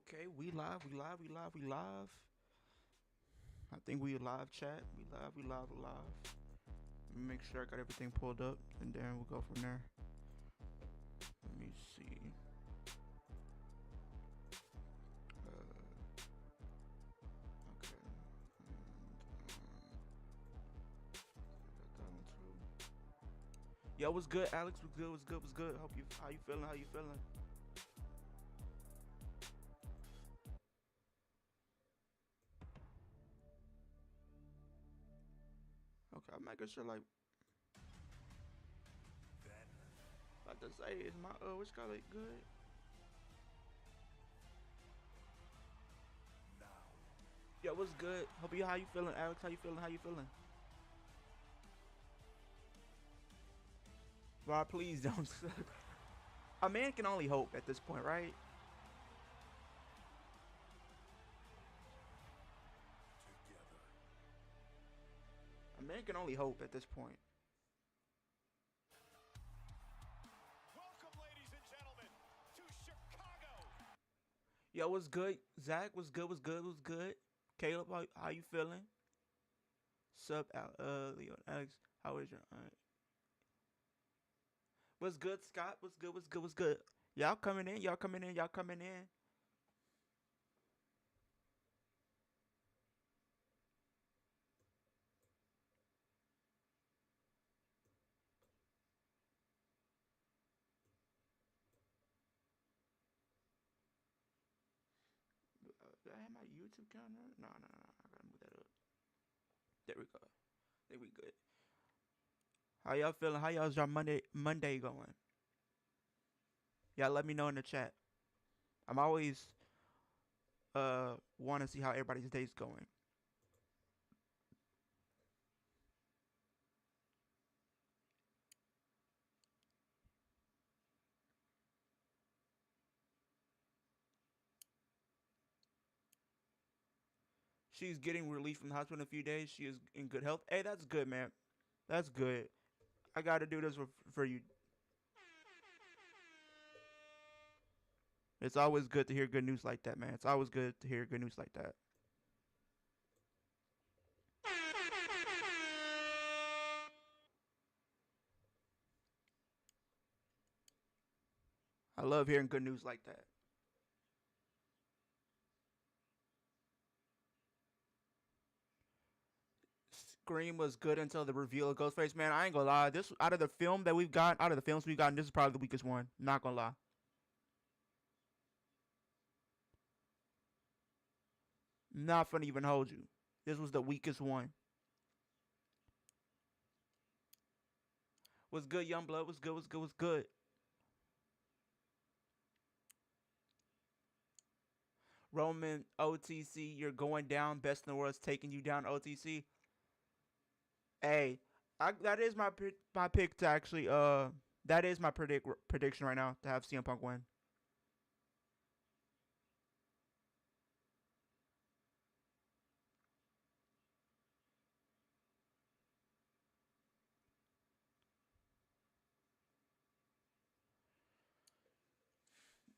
Okay, we live, we live, we live, we live. I think we live chat. We live, we live, we live. Let me make sure I got everything pulled up and then we'll go from there. Let me see. Okay. Got that one too. Yo, what's good, Alex? What's good? What's good? What's good? Hope you. How you feeling? How you feeling? Okay, I'm making sure. Like to say, is my which color good? Yo, what's good? Hope you. How you feeling, Alex? How you feeling? How you feeling? Rob, please don't. A man can only hope at this point, right? A man can only hope at this point. Welcome, ladies and gentlemen, to Chicago. Yo, what's good? Zach, what's good? What's good? What's good? Caleb, how you feeling? Sup, Leon, Alex, how is your? What's good, Scott? What's good? What's good? What's good? Y'all coming in? Y'all coming in? Y'all coming in? Do I have my YouTube counter? No, no, no, no. I gotta move that up. There we go. There we good. How y'all feeling? How y'all's your Monday going? Y'all let me know in the chat. I'm always want to see how everybody's day's going. She's getting relief from the hospital in a few days. She is in good health. Hey, that's good, man. That's good. I got to do this for you. It's always good to hear good news like that, man. It's always good to hear good news like that. I love hearing good news like that. Scream was good until the reveal of Ghostface. Man, I ain't gonna lie. This out of the film that we've got, out of the films we've gotten, this is probably the weakest one. Not gonna lie. Not gonna even hold you. This was the weakest one. Was good, young blood. Was good. Was good. Was good. Roman OTC, you're going down. Best in the world's taking you down. OTC. Hey, that is my pick to actually that is my prediction right now to have CM Punk win.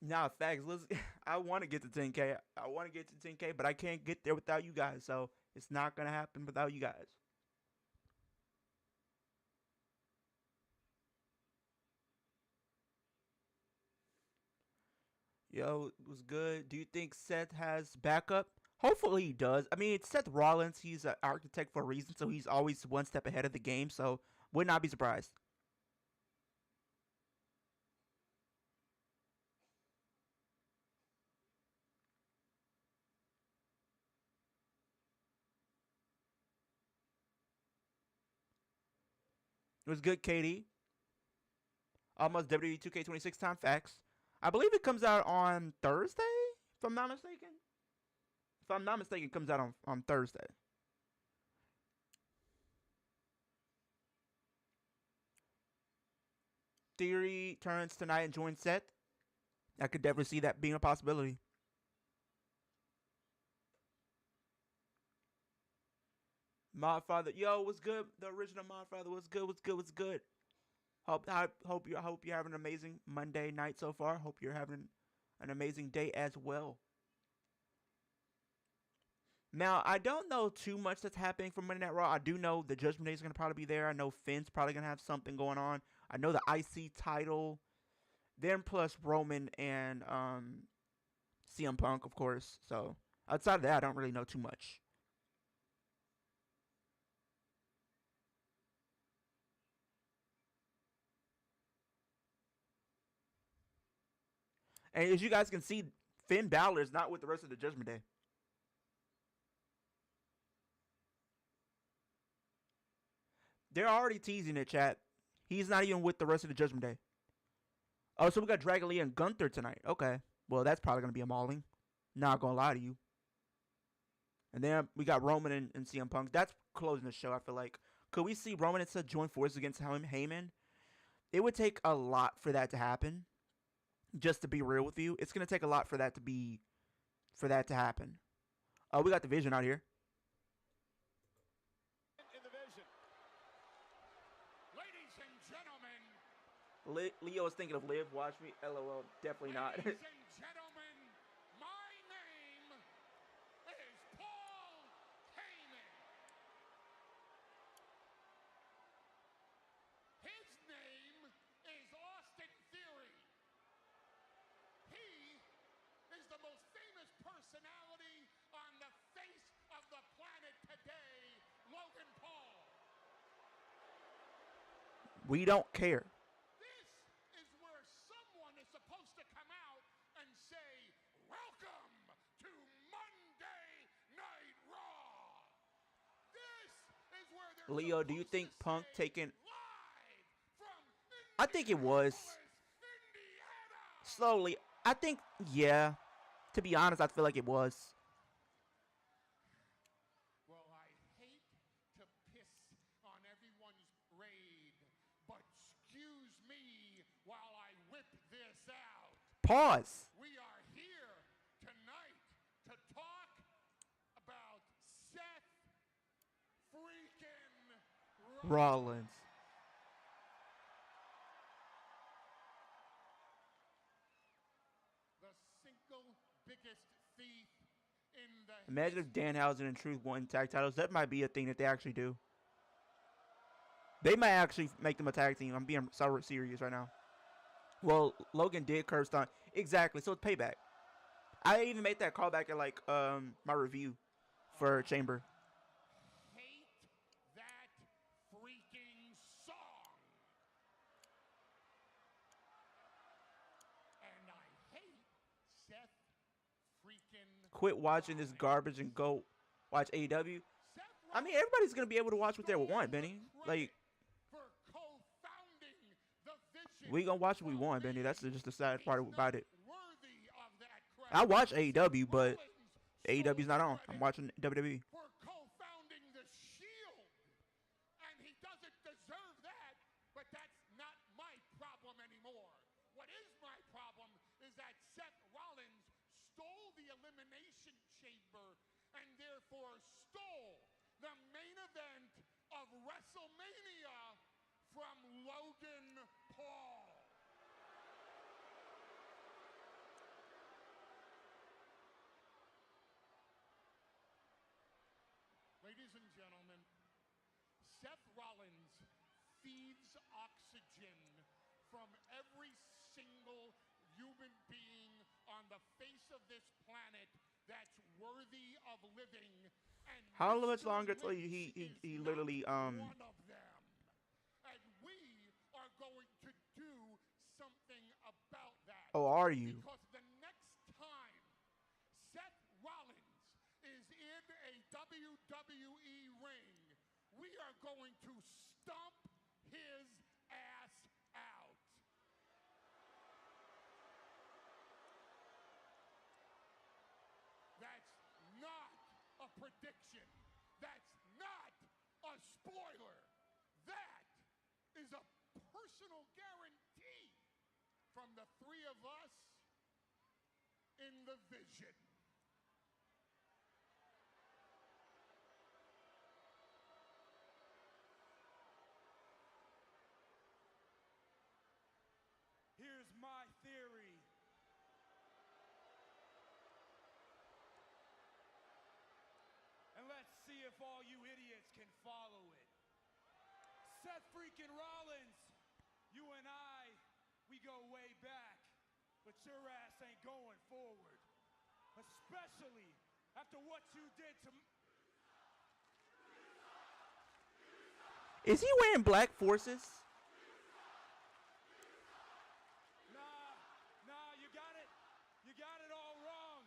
Nah, facts. Let's. I want to get to 10K. I want to get to 10K, but I can't get there without you guys. So it's not gonna happen without you guys. Yo, it was good. Do you think Seth has backup? Hopefully he does. I mean, it's Seth Rollins. He's an architect for a reason, so he's always one step ahead of the game. So would not be surprised. It was good, Katie. Almost WWE 2K26 time facts. I believe it comes out on Thursday, if I'm not mistaken. If I'm not mistaken, it comes out on Thursday. Theory turns tonight and joins Seth. I could definitely see that being a possibility. Modfather, yo, what's good? The original Modfather, what's good? What's good? What's good? Hope you're having an amazing Monday night so far. Hope you're having an amazing day as well. Now, I don't know too much that's happening from Monday Night Raw. I do know the Judgment Day is going to probably be there. I know Finn's probably going to have something going on. I know the IC title. Then plus Roman and CM Punk, of course. So outside of that, I don't really know too much. And as you guys can see, Finn Balor is not with the rest of the Judgment Day. They're already teasing it, chat. He's not even with the rest of the Judgment Day. Oh, so we got Dragon Lee and Gunther tonight. Okay. Well, that's probably going to be a mauling. Not going to lie to you. And then we got Roman and CM Punk. That's closing the show, I feel like. Could we see Roman and Seth join forces against Heyman? It would take a lot for that to happen. Just to be real with you, it's going to take a lot for that to happen. Oh, we got the Vision out here. In the Vision. Ladies and gentlemen. Leo was thinking of Liv. Watch me. LOL. Definitely not. Ladies and gentlemen, my name is Paul Heyman. His name is Austin Theory. He is the most famous personality on the face of the planet today, Logan Paul. We don't care. This is where someone is supposed to come out and say, "Welcome to Monday Night Raw." This is where they're Leo, do you supposed think to Punk say, taking... live from I think it was. Indiana. Slowly. I think, yeah. To be honest, I feel like it was. Well, I hate to piss on everyone's parade, but excuse me while I whip this out. Pause. We are here tonight to talk about Seth freaking Rollins. The single biggest thief in the Imagine if Danhausen and Truth won tag titles. That might be a thing that they actually do. They might actually make them a tag team. I'm being so serious right now. Well, Logan did curve stunt. Exactly. So it's payback. I even made that callback at like my review for Chamber. hate that freaking song. And I hate Seth freaking Quit watching this garbage and go watch AEW. Seth I mean, everybody's gonna be able to watch what they want, Benny. Like, for co-founding the Vision. we gonna watch what we want, Benny. That's just the sad part about it. Worthy of that credit. I watch AEW, but Rollins AEW's not on. stole I'm credit watching WWE. for co-founding the Shield, and he doesn't deserve that, but that's not my problem anymore. What is my problem is that Seth Rollins stole the Elimination Chamber and therefore stole the main event of WrestleMania from Logan Paul. Ladies and gentlemen, Seth Rollins feeds oxygen from every single human being on the face of this planet that's worthy of living. And How much Mr. longer till Lynch he is literally not one of them. And we are going to do something about that. Oh, are you? Because the next time Seth Rollins is in a WWE ring, we are going to stomp his ass out. That's not a prediction. That's not a spoiler. That is a personal guarantee from the three of us in the Vision. Here's my theory. if all you idiots can follow it. Seth freaking Rollins, you and I, we go way back, but your ass ain't going forward. Especially after what you did to me. Is he wearing black forces? Nah, you got it. You got it all wrong.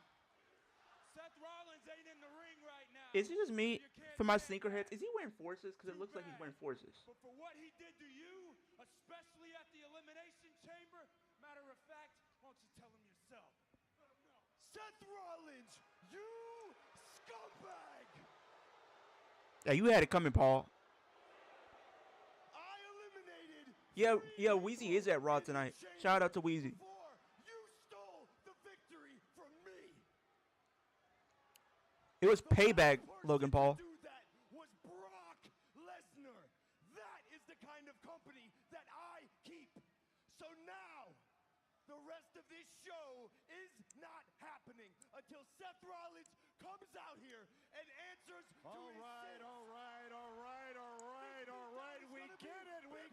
Seth Rollins ain't in the ring right now. Is it just me You can't for my stand sneakerheads? that. Is he wearing forces? Because it Too looks like he's bad. wearing forces. But for what he did to you, especially at the Elimination Chamber, matter of fact, why don't you tell him yourself? Let him know. Seth Rollins, you scumbag! Yeah, you had it coming, Paul. I eliminated. Yeah, Weezy is at Raw tonight. Shout out to Weezy. Before you stole the victory from me. It was The payback, last person Logan to Paul. do that was Brock Lesnar. That is the kind of company that I keep. So now, the rest of this show is not happening until Seth Rollins comes out here and answers to his sins. All right. We get it. We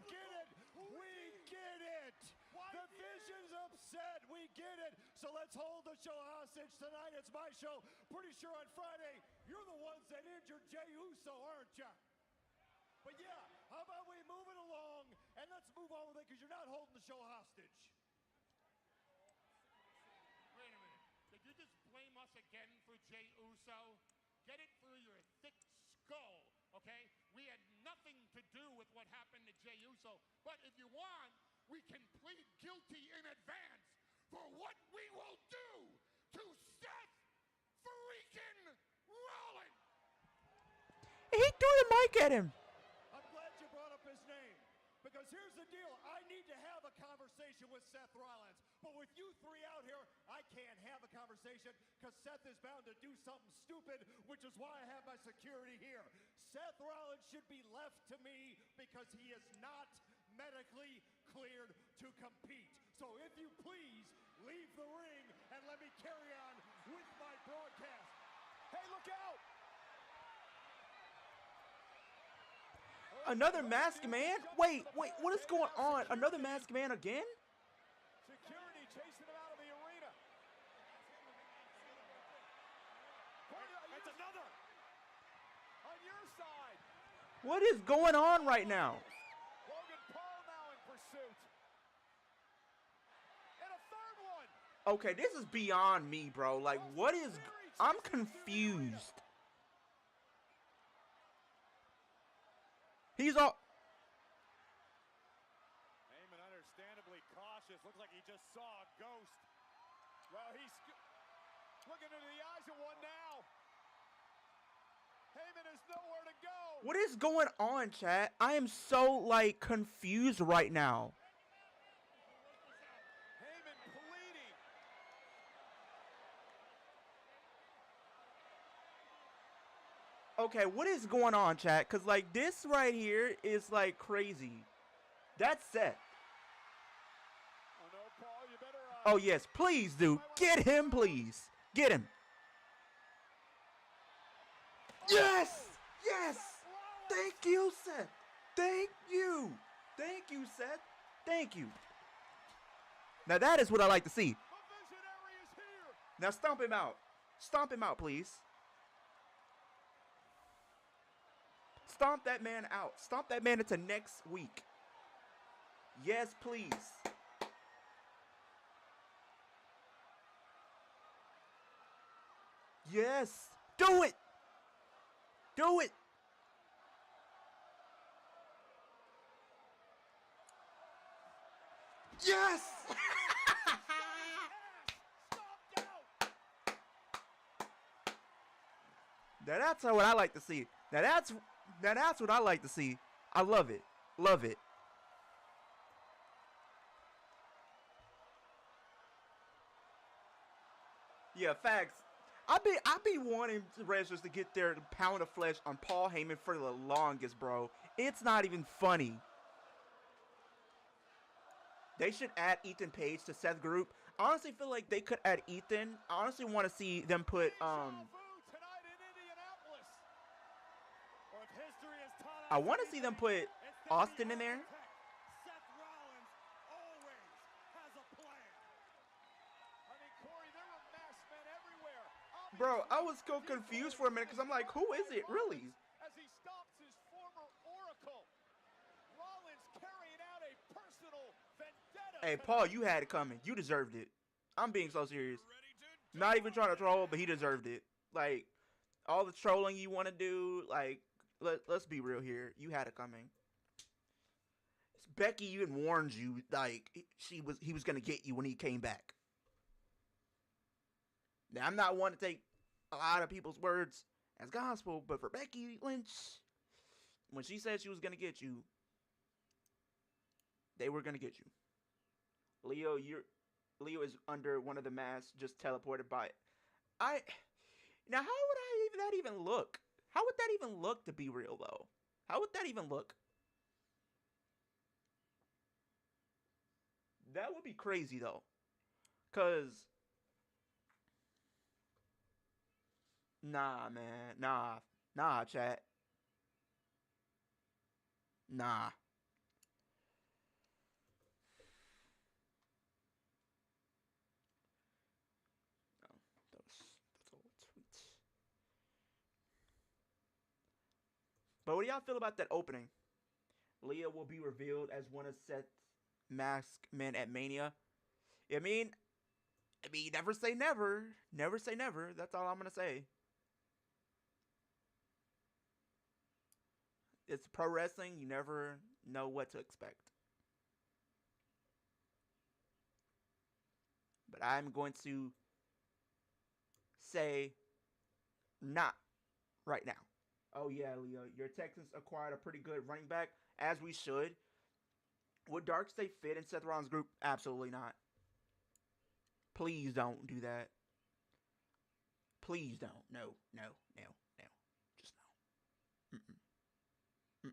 get it. The Vision's upset. We get it. So let's hold the show hostage tonight. It's my show. Pretty sure on Friday, you're the ones that injured Jey Uso, aren't you? But yeah, how about we move it along and let's move on with it because you're not holding the show hostage. Wait a minute. Did you just blame us again for Jey Uso? Get it through your thick skull, okay? We had nothing to do with what happened to Jey Uso. But if you want, we can plead guilty in advance for what we will do to Seth freaking Rollins. He threw the mic at him. I'm glad you brought up his name. Because here's the deal. I need to have a conversation with Seth Rollins. But with you three out here, I can't have a conversation because Seth is bound to do something stupid, which is why I have my security here. Seth Rollins should be left to me because he is not medically cleared to compete. So if you please, leave the ring and let me carry on with my broadcast. Hey, look out! Another masked man? Wait, what is going on? Another masked man again? Security chasing him out of the arena. That's another. On your side. What is going on right now? Logan Paul now in pursuit. And a third one. Okay, this is beyond me, bro. Like, what is... I'm confused. He's all... Heyman understandably cautious. Looks like he just saw a ghost. Well, he's looking into the eyes of one now. Heyman has nowhere to go. What is going on, chat? I am so, like, confused right now. Heyman pleading. Okay, what is going on, chat? Because, like, this right here is, like, crazy. That's Seth. Oh, no, Paul, you better... Oh, yes, please, dude. Get him, please. Get him. Yes! Yes! Thank you, Seth. Thank you. Thank you, Seth. Thank you. Now, that is what I like to see. The visionary is here. Now, stomp him out. Stomp him out, please. Stomp that man out. Stomp that man into next week. Yes, please. Yes. Do it. Do it. Yes. Now that's what I like to see. Now that's what I like to see. I love it. Love it. Yeah, facts. I be wanting wrestlers to get their pound of flesh on Paul Heyman for the longest, bro. It's not even funny. They should add Ethan Page to Seth group. I honestly feel like they could add Ethan. I honestly want to see them put Tonight in Indianapolis. I want to see them put Austin in there. Seth Rollins always has a plan. I mean, Corey, there were masked men everywhere. Bro, I was so confused for a minute because I'm like, who is it really? As he stops his former oracle, Rollins carrying out a personal vendetta. Hey, Paul, you had it coming. You deserved it. I'm being so serious. Not even trying to troll, but he deserved it. Like, all the trolling you want to do, like, let's be real here. You had it coming. Becky even warned you, like, he was gonna get you when he came back. Now, I'm not one to take a lot of people's words as gospel, but for Becky Lynch, when she said she was gonna get you, they were gonna get you. Leo is under one of the masks, just teleported by. Now, how would that even look? How would that even look, to be real, though? How would that even look? That would be crazy, though. Because, nah, man. Nah, chat. Nah. But what do y'all feel about that opening? Leah will be revealed as one of Seth's masked men at Mania. I mean, never say never. Never say never. That's all I'm going to say. It's pro wrestling. You never know what to expect. But I'm going to say not right now. Oh, yeah, Leo. Your Texans acquired a pretty good running back, as we should. Would Darkstay fit in Seth Rollins' group? Absolutely not. Please don't do that. Please don't. No. Just no. Mm-mm.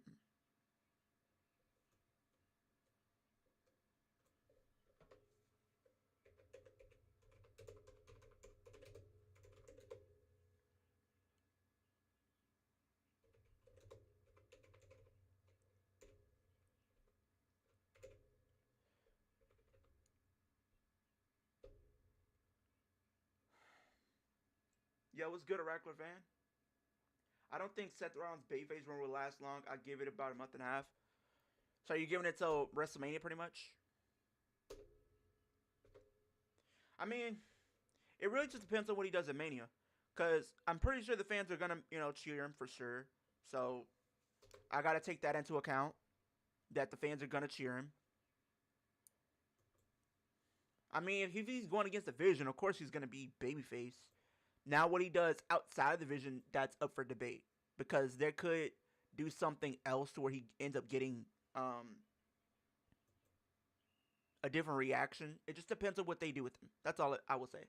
Yo, what's good, Oracular fan? I don't think Seth Rollins' Bayface run will last long. I give it about a month and a half. So you're giving it till WrestleMania, pretty much? I mean, it really just depends on what he does at Mania. Because I'm pretty sure the fans are going to, cheer him for sure. So I got to take that into account. That the fans are going to cheer him. I mean, if he's going against the Vision, of course he's going to be babyface. Now, what he does outside of the Vision, that's up for debate. Because there could do something else to where he ends up getting a different reaction. It just depends on what they do with him. That's all I will say.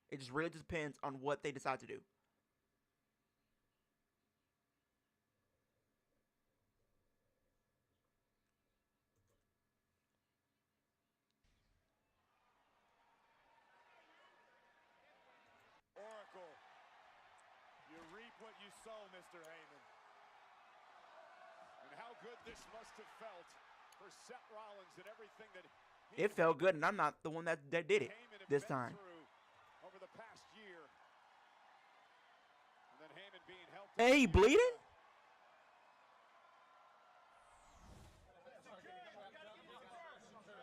It just really depends on what they decide to do. Oracle, you reap what you sow, Mr. Heyman. And how good this must have felt for Seth Rollins and everything that it felt good, and I'm not the one that did it this time. Over the past year. And then Heyman being helped. Hey, he bleeding?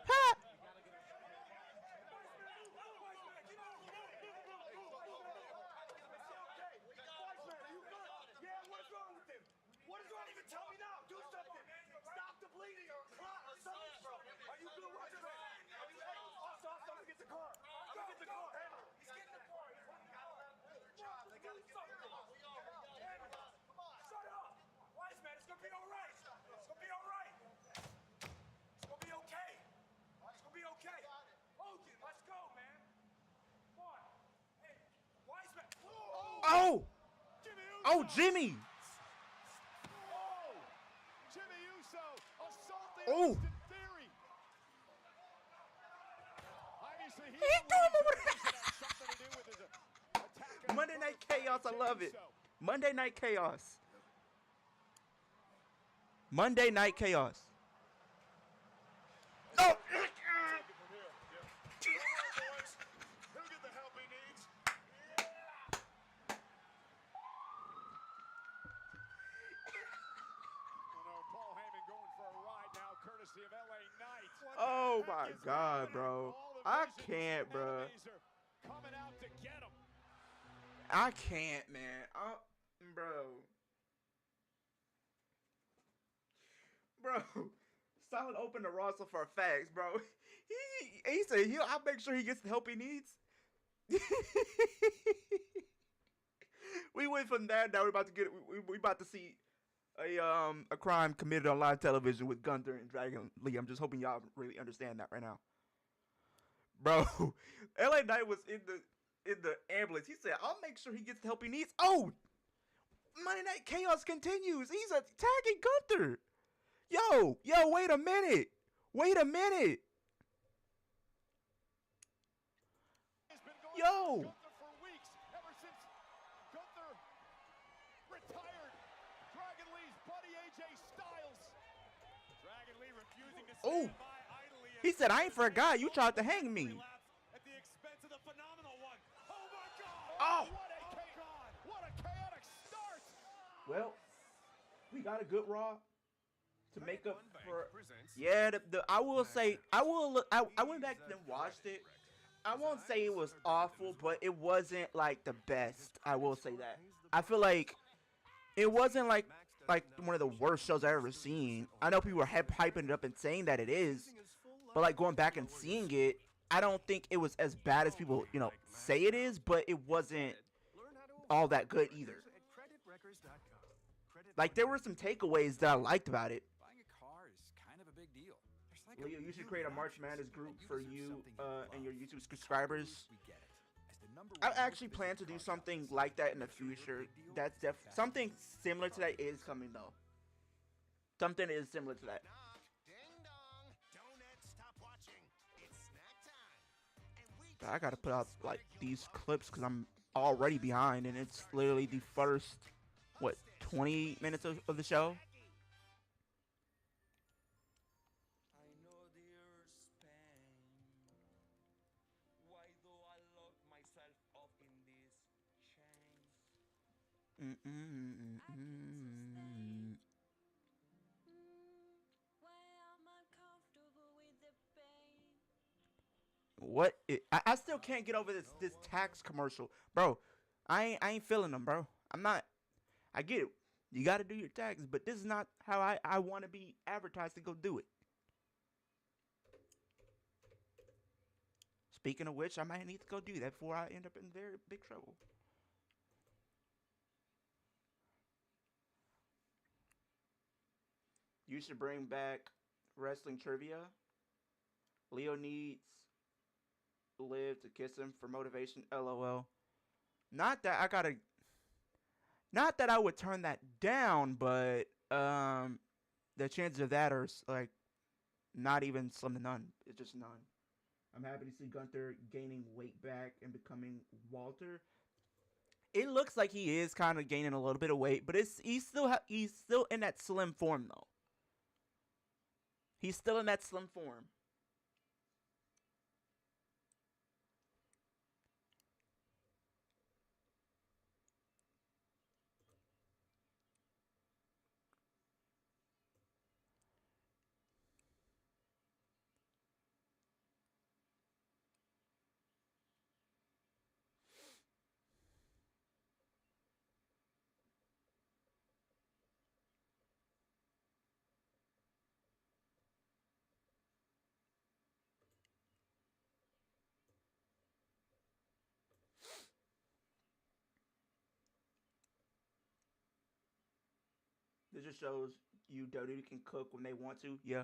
Ha! What is wrong? Even tell me now. Do something. Stop the bleeding or clot or something, bro. Are you good? What's your name? Are you hey? Austin, I'm gonna get the car. I'm gonna get the car. He's getting the car. They gotta get something. Come on. Shut up. Wise man, it's gonna be all right. It's gonna be all right. It's gonna be okay. It's gonna be okay. Hogan, let's go, man. Come on. Hey, wise man. Oh! Oh, Jimmy! Jimmy Uso assaulting Oh! Austin Theory. Obviously, He threw him over there. Something to do with his attack. Monday Night Chaos, I love it. Monday Night Chaos. Monday Night Chaos. No. Oh my God, bro. I can't, bro. I can't, man. Bro. Bro. Solid opened the roster for facts, bro. He said I'll make sure he gets the help he needs. We went from that. Now we're about to get. We about to see a crime committed on live television with Gunther and Dragon Lee. I'm just hoping y'all really understand that right now, bro. LA Knight was in the ambulance. He said, "I'll make sure he gets the help he needs." Oh, Monday Night Chaos continues. He's attacking Gunther. Yo, wait a minute. Yo. Oh, he said, "I ain't forgot. You tried to hang me." Oh. What a chaotic start. Well, we got a good Raw to make up for. Yeah, I will say I went back and watched it. I won't say it was awful, but it wasn't like the best. I will say that. I feel like it wasn't like one of the worst shows I've ever seen. I know people were hyping it up and saying that it is, but like going back and seeing it, I don't think it was as bad as people, say it is, but it wasn't all that good either. Like there were some takeaways that I liked about it. Leo, you should create a March Madness group for you and your YouTube subscribers. I actually plan to do something like that in the future. That's something similar to that is coming though. Something is similar to that. But I gotta put out like these clips because I'm already behind, and it's literally the first 20 minutes of the show. What? I still can't get over this tax commercial, bro. I ain't feeling them, bro. I'm not. I get it. You got to do your taxes, but this is not how I want to be advertised to go do it. Speaking of which, I might need to go do that before I end up in very big trouble. You should bring back wrestling trivia. Leo needs Liv to kiss him for motivation. LOL. Not that I would turn that down, but the chances of that are like not even slim to none. It's just none. I'm happy to see Gunther gaining weight back and becoming Walter. It looks like he is kind of gaining a little bit of weight, but he's still in that slim form though. He's still in that slim form. This just shows you WWE can cook when they want to. Yeah.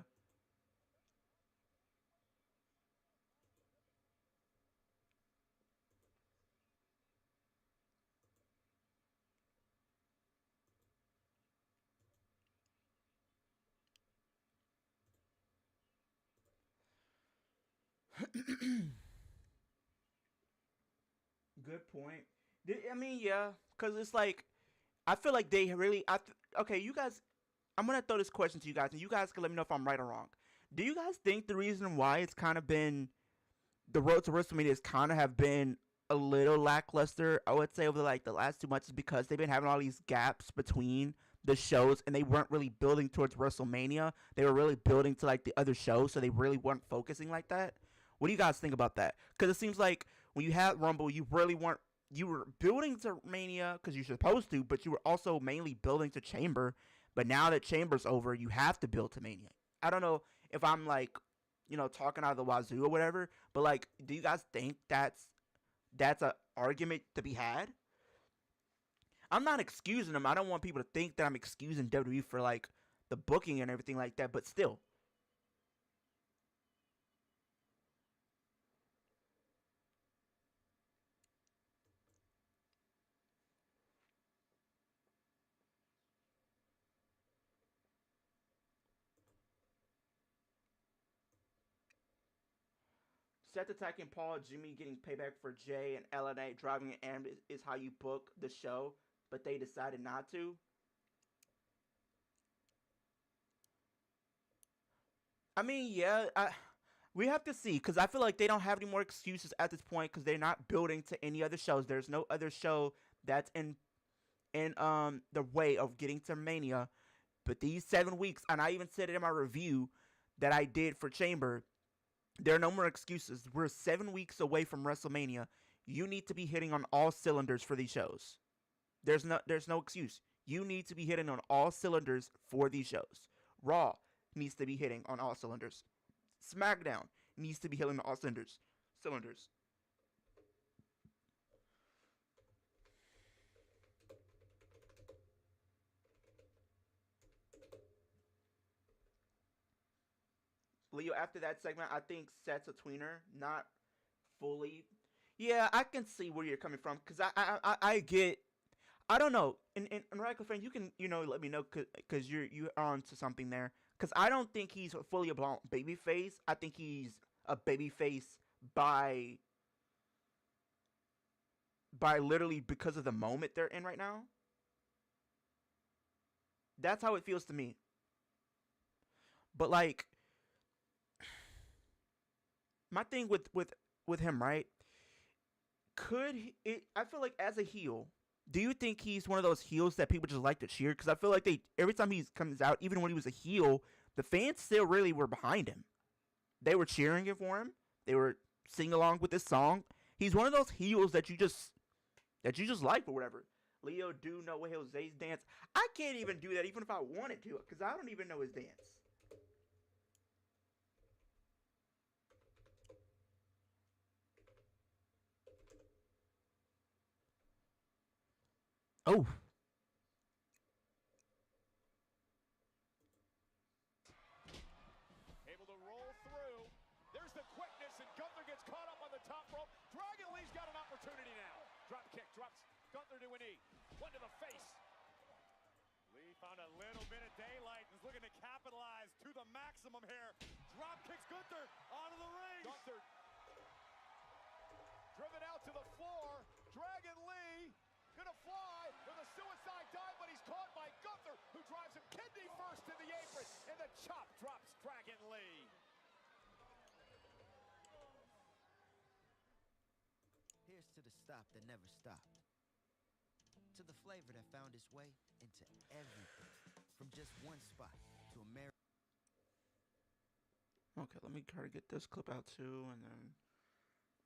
Good point. I mean, yeah, because it's like I feel like they really. Okay, you guys. I'm gonna throw this question to you guys, and you guys can let me know if I'm right or wrong. Do you guys think the reason why it's kind of been the road to WrestleMania has kind of have been a little lackluster, I would say, over like the last 2 months, is because they've been having all these gaps between the shows, and they weren't really building towards WrestleMania. They were really building to like the other shows, so they really weren't focusing like that. What do you guys think about that? Because it seems like when you had Rumble, you were building to Mania because you're supposed to, but you were also mainly building to Chamber. But now that Chamber's over, you have to build to Mania. I don't know if I'm like, talking out of the wazoo or whatever, but like, do you guys think that's an argument to be had? I'm not excusing them. I don't want people to think that I'm excusing WWE for like the booking and everything like that, but still. Seth attacking Paul, Jimmy getting payback for Jay, and LNA driving an ambulance is how you book the show, but they decided not to. I mean, yeah, we have to see, because I feel like they don't have any more excuses at this point, because they're not building to any other shows. There's no other show that's in the way of getting to Mania. But these 7 weeks, and I even said it in my review that I did for Chamber, there are no more excuses. We're 7 weeks away from WrestleMania. You need to be hitting on all cylinders for these shows. There's no excuse. You need to be hitting on all cylinders for these shows. Raw needs to be hitting on all cylinders. SmackDown needs to be hitting on all cylinders. Leo, after that segment, I think Seth's a tweener, not fully. Yeah, I can see where you're coming from, because I get. I don't know. And Radical Fan, you can let me know, because you're on to something there. Because I don't think he's fully a baby face. I think he's a baby face by literally because of the moment they're in right now. That's how it feels to me. But like, my thing with him, right? I feel like as a heel, do you think he's one of those heels that people just like to cheer? Because I feel like every time he comes out, even when he was a heel, the fans still really were behind him. They were cheering it for him. They were singing along with this song. He's one of those heels that you just like or whatever. Leo do know what Jose's dance. I can't even do that even if I wanted to, because I don't even know his dance. Oh. Able to roll through. There's the quickness, and Gunther gets caught up on the top rope. Dragon Lee's got an opportunity now. Drop kick, drops Gunther to a knee. One to the face. Lee found a little bit of daylight and is looking to capitalize to the maximum here. Drop kicks Gunther out of the ring. Gunther driven out to the floor. Dragon Lee gonna fly with a suicide dive, but he's caught by Gunther, who drives him kidney first to the apron, and the chop drops Dragon Lee. Here's to the stop that never stopped. To the flavor that found its way into everything. From just one spot to America. Okay, let me try to get this clip out too, and then,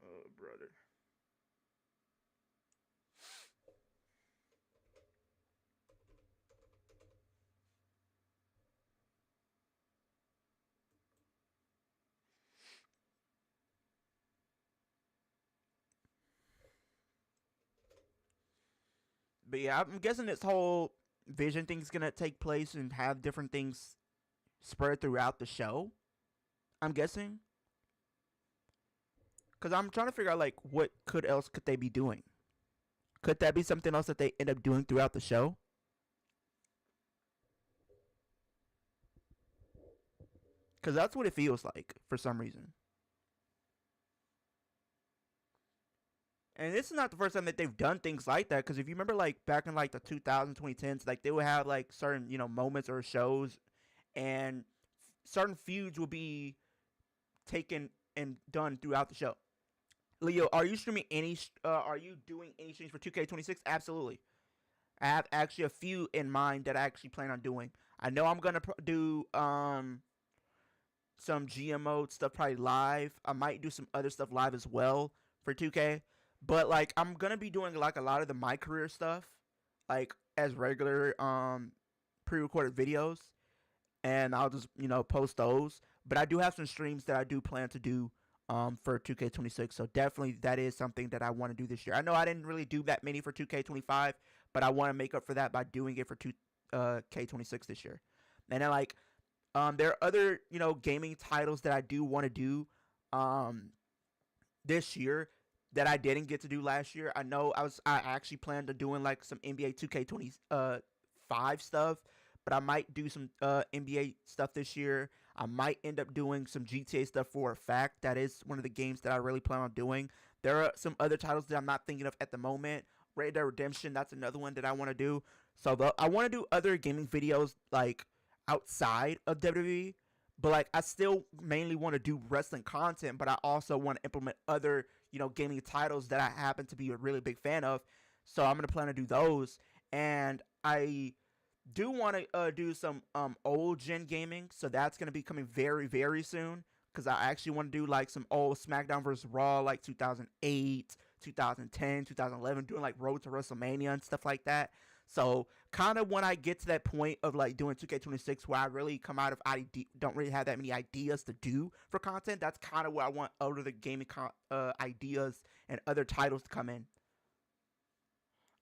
oh brother. But yeah, I'm guessing this whole vision thing's gonna take place and have different things spread throughout the show. I'm guessing, because I'm trying to figure out like what else could they be doing. Could that be something else that they end up doing throughout the show? Because that's what it feels like for some reason. And this is not the first time that they've done things like that. Because if you remember, like back in like the 2000s, 2010s, like they would have like certain moments or shows, and certain feuds will be taken and done throughout the show. Leo, are you streaming any? Are you doing any streams for 2K26? Absolutely. I have actually a few in mind that I actually plan on doing. I know I'm gonna do some GMO stuff probably live. I might do some other stuff live as well for 2K. But like I'm gonna be doing like a lot of the my career stuff, like as regular pre-recorded videos, and I'll just post those. But I do have some streams that I do plan to do for 2K26. So definitely that is something that I want to do this year. I know I didn't really do that many for 2K25, but I want to make up for that by doing it for 2K26 this year. And then like there are other gaming titles that I do want to do this year that I didn't get to do last year. I know I actually planned on doing like some NBA 2K25 stuff, but I might do some NBA stuff this year. I might end up doing some GTA stuff for a fact. That is one of the games that I really plan on doing. There are some other titles that I'm not thinking of at the moment. Red Dead Redemption, that's another one that I want to do. So I want to do other gaming videos like outside of WWE, but like I still mainly want to do wrestling content, but I also want to implement other gaming titles that I happen to be a really big fan of. So I'm gonna plan to do those, and I do want to do some old gen gaming. So that's gonna be coming very very soon, because I actually want to do like some old SmackDown vs. Raw, like 2008, 2010, 2011, doing like Road to WrestleMania and stuff like that. So kind of when I get to that point of like doing 2K26 where I really come out of don't really have that many ideas to do for content, that's kind of where I want other the gaming ideas and other titles to come in.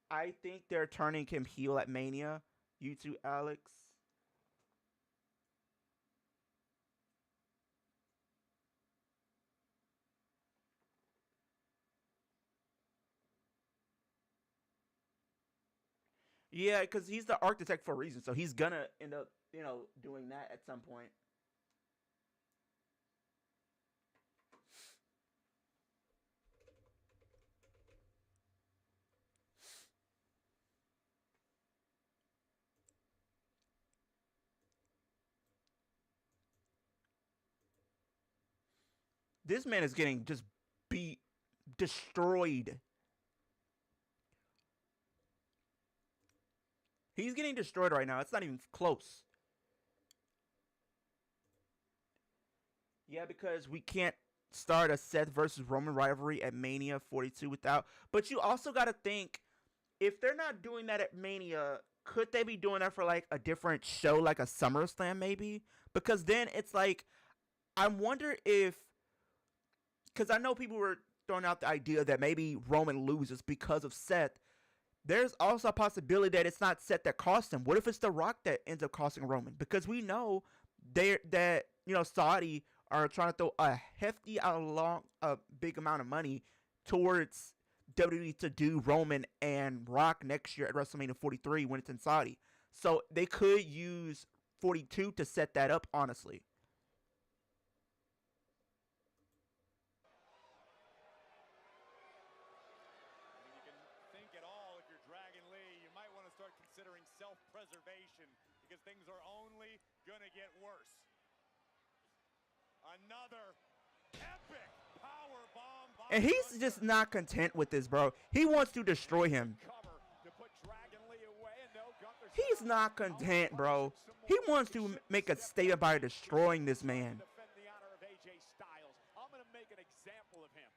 I think they're turning him heel at Mania. You too, Alex. Yeah, because he's the architect for a reason, so he's gonna end up, doing that at some point. This man is getting just beat, destroyed. He's getting destroyed right now. It's not even close. Yeah, because we can't start a Seth versus Roman rivalry at Mania 42 without. But you also got to think, if they're not doing that at Mania, could they be doing that for like a different show, like a SummerSlam maybe? Because then it's like, I wonder if, because I know people were throwing out the idea that maybe Roman loses because of Seth. There's also a possibility that it's not Seth that cost him. What if it's The Rock that ends up costing Roman? Because we know that Saudi are trying to throw a hefty, big amount of money towards WWE to do Roman and Rock next year at WrestleMania 43 when it's in Saudi. So they could use 42 to set that up, honestly. Self-preservation, because things are only gonna get worse. Another epic power bomb. And he's just not content with this, bro. He wants to destroy him. He's not content, bro. He wants to make a statement by destroying this man. I'm gonna make an example of him.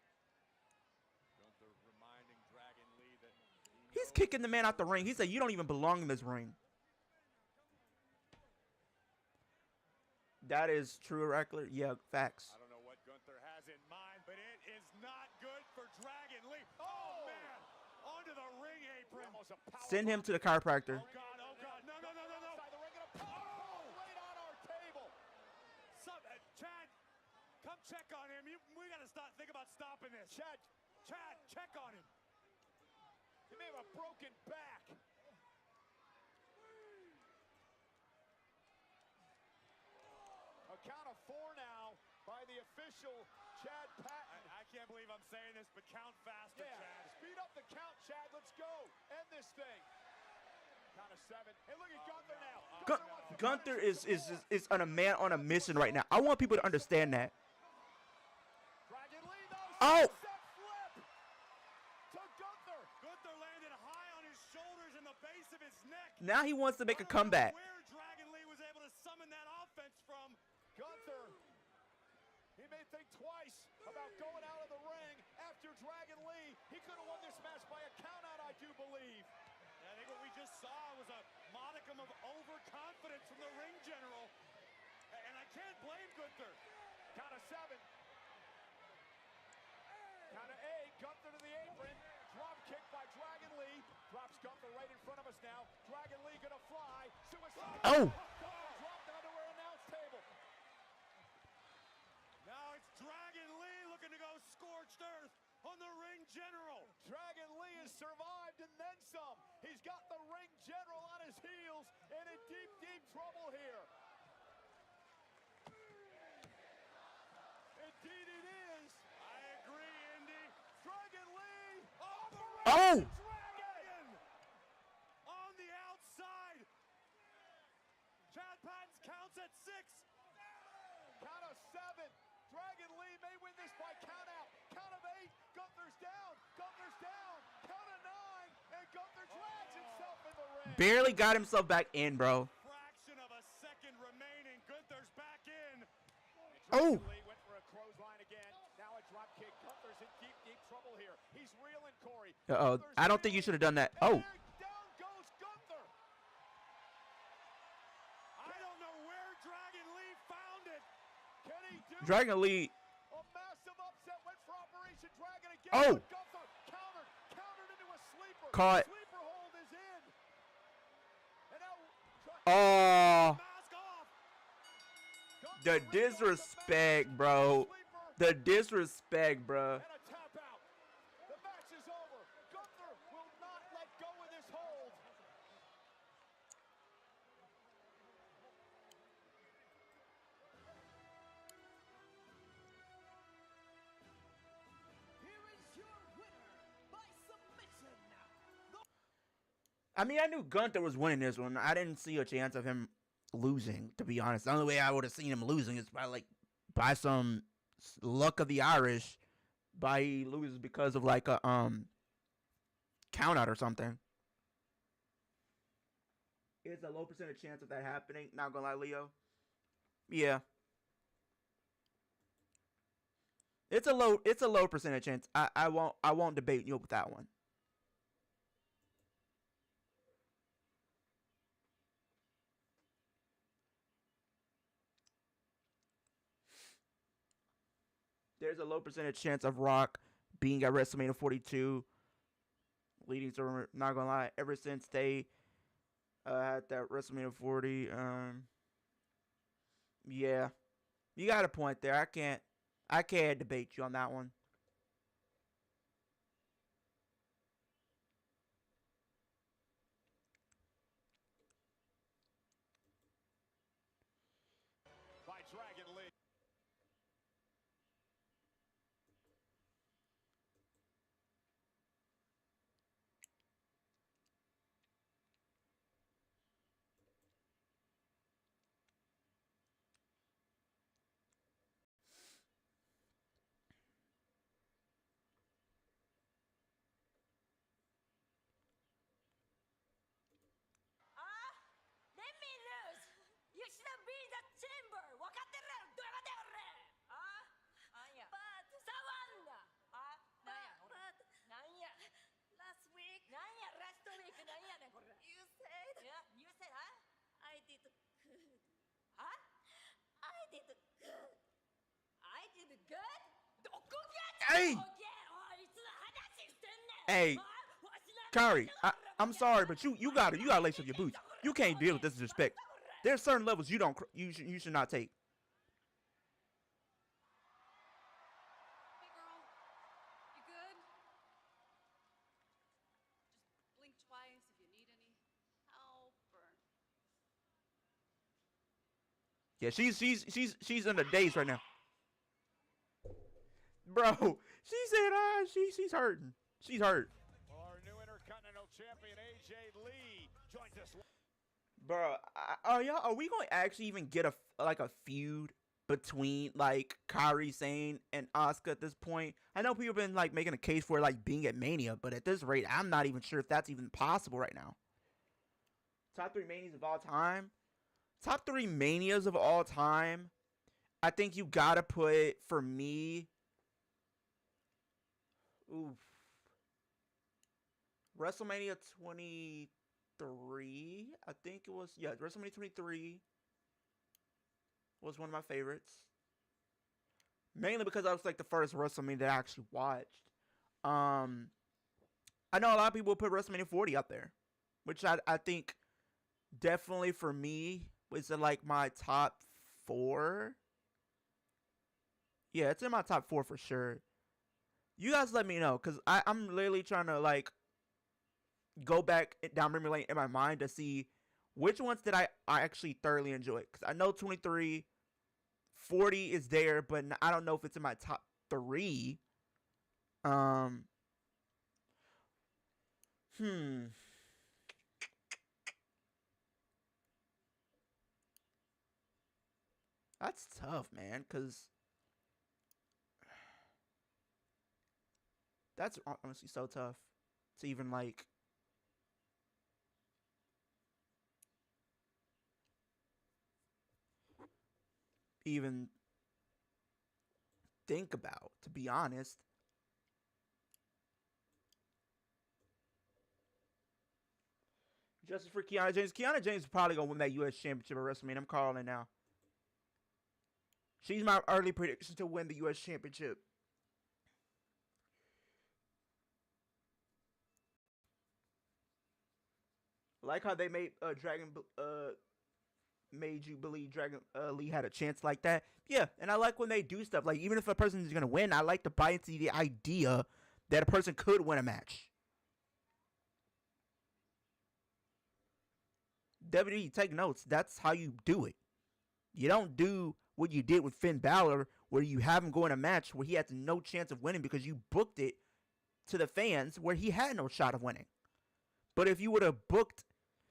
He's kicking the man out the ring. He said, "You don't even belong in this ring." That is true, Reckler. Yeah, facts. I don't know what Gunther has in mind, but it is not good for Dragon Lee. Oh, man! Onto the ring apron. Send him to the chiropractor. Oh, God. Oh, God. No. Oh, right on our table. Chad, come check on him. We got to think about stopping this. Chad, check on him. He may have a broken back. A count of 4 now by the official, Chad Patton. can't believe I'm saying this, but count faster, Chad. Speed up the count, Chad. Let's go. End this thing. Count of 7. Hey, look at Gunther now. Gunther is on a man on a mission right now. I want people to understand that. Dragon Lee, Oh! Set flip to Gunther. Gunther landed high on his shoulders and the base of his neck. Now he wants to make a comeback. Where Dragon Lee was able to summon that offense from. Gunther, he may think twice about going out of the ring after Dragon Lee. He could have won this match by a countout, I do believe. I think what we just saw was a modicum of overconfidence from the ring general. And I can't blame Gunther. Count of 7. Count of 8. Gunther to the apron. Drop kick by Dragon Lee. Drops Gunther right in front of us now. Dragon Lee gonna fly. Suicide. Oh! Dropped onto our announce table. Now it's Dragon Lee looking to go scorched earth on the ring general. Dragon Lee has survived and then some. He's got the ring general on his heels and in deep, deep trouble here. Indeed it is. I agree, Indy. Dragon Lee. Oh! Dragon on the outside. Chad Patton counts at 6. Count of 7. Dragon Lee may win this by count out. Count of 8. Gunther's down. Gunther's down. Count of 9. And Gunther drags himself in the ring. Barely got himself back in, bro. Fraction of a second remaining. Gunther's back in. Oh! Dragon Lee went for a clothesline again. Now a drop kick. Gunther's in deep, deep trouble here. He's reeling, Corey. Uh-oh. I don't think you should have done that. Oh. Down goes Gunther. I don't know where Dragon Lee found it. Can he do Dragon Lee. a massive upset? Went for Operation Dragon again. Oh. But Gunther countered into a sleeper. Caught. Sleeper hold is in. And now Oh. mask off. The Gunther ripped off disrespect, mask. bro. Sleeper. The disrespect, bro. And a tap out. The match is over. Gunther will not let go of this hold. Here is your winner by submission. I mean, I knew Gunther was winning this one. I didn't see a chance of him losing, to be honest. The only way I would have seen him losing is by some luck of the Irish, by he loses because of like a count out or something. It's a low percentage chance of that happening. Not gonna lie, Leo. Yeah. It's a low percentage chance. I won't debate you with that one. There's a low percentage chance of Rock being at WrestleMania 42, leading to, not gonna lie, ever since they had that WrestleMania 40. Yeah, you got a point there. I can't debate you on that one. By Dragon Lee. Let me lose. You should have been in the chamber. 分かってるやろ。どうやっておれ。あんや。But 触んな。なんや。Last week. なんや last week なんやねんこれ。You said. Yeah. You said, huh? I did good. Huh? I did good. I did good. どこが Hey. おいつの話してんねん。 Hey, Kyrie, I'm sorry, but you gotta lace up your boots. You can't deal with this disrespect. There's certain levels you should not take. Hey girl, you good? Just blink twice if you need any help or... Yeah, she's in the daze right now. Bro, She said, she's hurting. She's hurt. Well, our new Intercontinental Champion AJ Lee joins us. Bro, are we going to actually even get a feud between like Kairi Sane and Asuka at this point? I know people have been like making a case for like being at Mania, but at this rate, I'm not even sure if that's even possible right now. Top 3 Manias of all time? Top 3 Manias of all time? I think you gotta put, for me, WrestleMania 23, I think it was. Yeah, WrestleMania 23 was one of my favorites. Mainly because I was like the first WrestleMania that I actually watched. I know a lot of people put WrestleMania 40 up there, which I think definitely for me was in like my top 4. Yeah, it's in my top 4 for sure. You guys let me know, because I'm literally trying to like go back down memory lane in my mind to see which ones did I actually thoroughly enjoy. Because I know 23, 40 is there, but I don't know if it's in my top 3. That's tough, man, because that's honestly so tough to even like even think about, to be honest. Justice for Kiana James. Kiana James is probably going to win that U.S. Championship at WrestleMania. I'm calling it now. She's my early prediction to win the U.S. Championship. Like how they made made you believe Dragon Lee had a chance like that. Yeah, and I like when they do stuff. Like, even if a person is going to win, I like to buy into the idea that a person could win a match. WWE, take notes. That's how you do it. You don't do what you did with Finn Balor, where you have him go in a match where he has no chance of winning because you booked it to the fans where he had no shot of winning. But if you would have booked,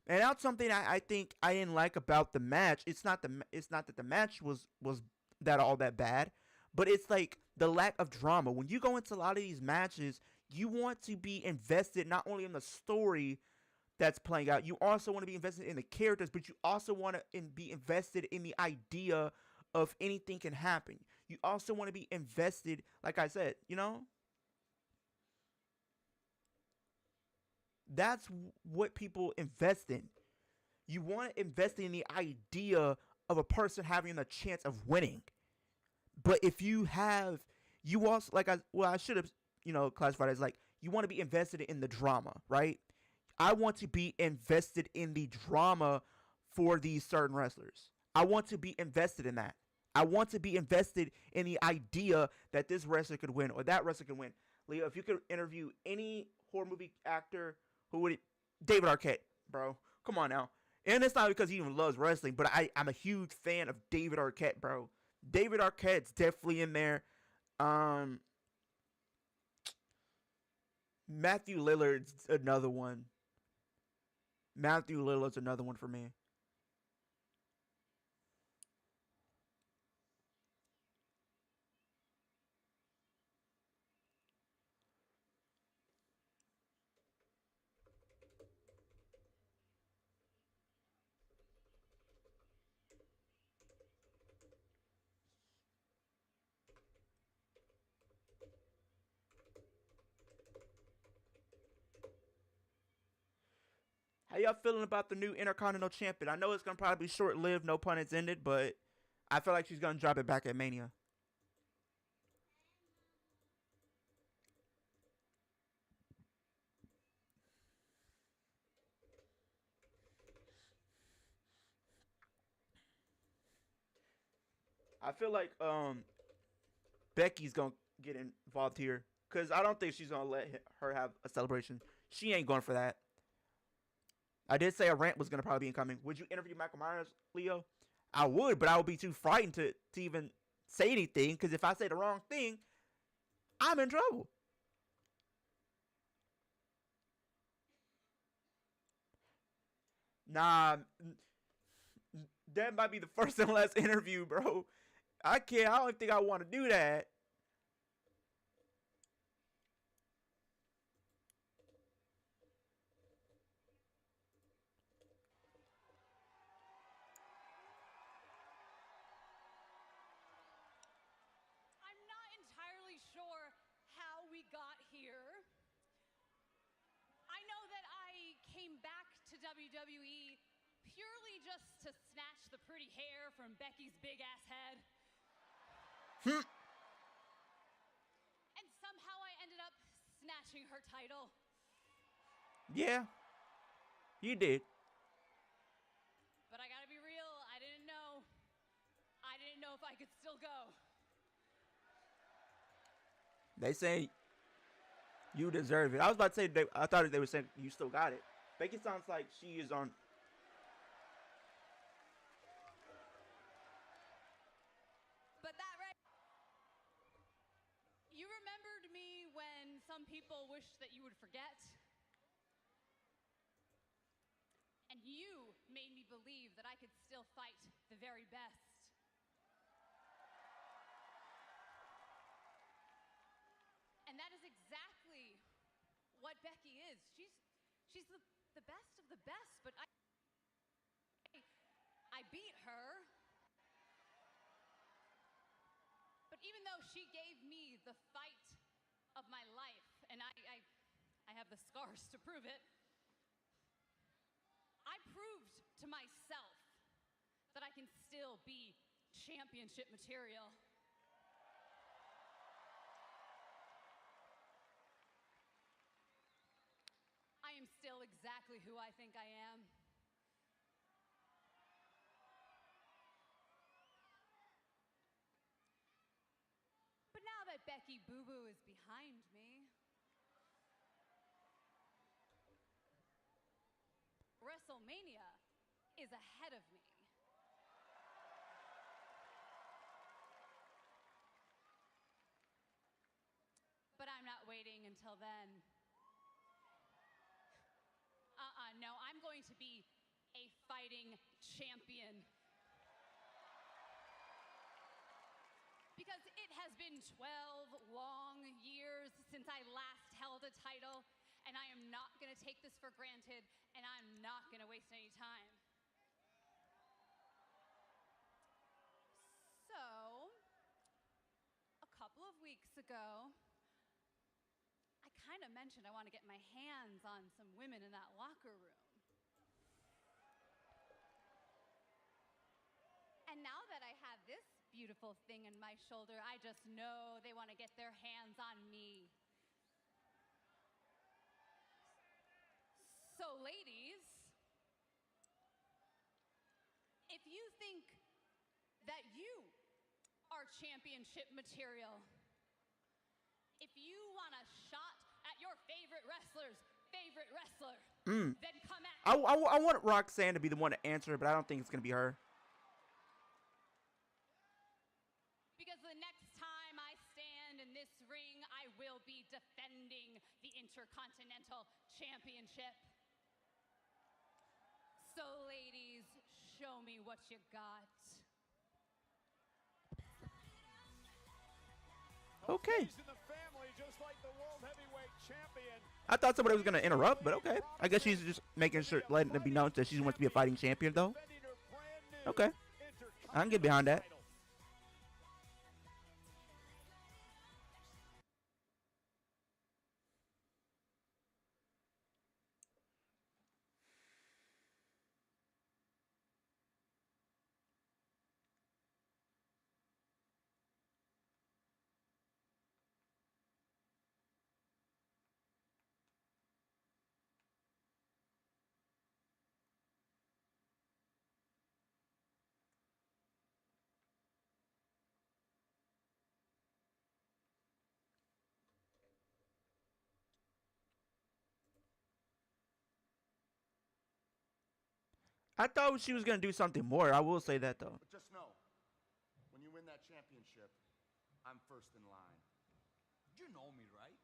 and that's something I think I didn't like about the match. It's not that the match was that all that bad, but it's like the lack of drama. When you go into a lot of these matches, you want to be invested not only in the story that's playing out, you also want to be invested in the characters, but you also want to be invested in the idea of anything can happen. You also want to be invested, like I said, you know? That's what people invest in. You want to invest in the idea of a person having the chance of winning. But if you also, like, I should have, classified as like, you want to be invested in the drama, right? I want to be invested in the drama for these certain wrestlers. I want to be invested in that. I want to be invested in the idea that this wrestler could win or that wrestler could win. Leo, if you could interview any horror movie actor, who would it? David Arquette, bro. Come on now. And it's not because he even loves wrestling, but I'm a huge fan of David Arquette, bro. David Arquette's definitely in there. Matthew Lillard's another one. Matthew Lillard's another one for me. How y'all feeling about the new Intercontinental Champion? I know it's going to probably be short-lived, no pun intended, but I feel like she's going to drop it back at Mania. I feel like Becky's going to get involved here because I don't think she's going to let her have a celebration. She ain't going for that. I did say a rant was going to probably be incoming. Would you interview Michael Myers, Leo? I would, but I would be too frightened to even say anything, because if I say the wrong thing, I'm in trouble. Nah, that might be the first and last interview, bro. I can't. I don't think I want to do that. I'm not entirely sure how we got here. I know that I came back to WWE purely just to snatch the pretty hair from Becky's big ass head. And somehow I ended up snatching her title. Yeah, you did. But I gotta be real, I didn't know. I didn't know if I could still go. They say you deserve it. I was about to say, I thought they were saying you still got it. Becky sounds like she is on. But that right. You remembered me when some people wished that you would forget. And you made me believe that I could still fight the very best. And that is exactly what Becky is. She's the best of the best, but I beat her. But even though she gave me the fight of my life, and I have the scars to prove it, I proved to myself that I can still be championship material. I am still exactly who I think I am. But now that Becky Boo Boo is behind me, WrestleMania is ahead of me. But I'm not waiting until then. No, I'm going to be a fighting champion. Because it has been 12 long years since I last held a title, and I am not going to take this for granted, and I'm not going to waste any time. So, a couple of weeks ago, I kind of mentioned I want to get my hands on some women in that locker room. And now that I have this beautiful thing in my shoulder, I just know they want to get their hands on me. So, ladies, if you think that you are championship material, if you want a shot at your favorite wrestler's favorite wrestler, then come at me. I want Roxanne to be the one to answer it, but I don't think it's going to be her. Because the next time I stand in this ring, I will be defending the Intercontinental Championship. So, ladies, show me what you got. Okay. Stays in the family, just like the World Heavyweight Champion. I thought somebody was going to interrupt, but okay. I guess she's just making sure, letting it be known that she wants to be a fighting champion, though. Okay. I can get behind that. I thought she was going to do something more. I will say that, though. But just know, when you win that championship, I'm first in line. You You know me, right?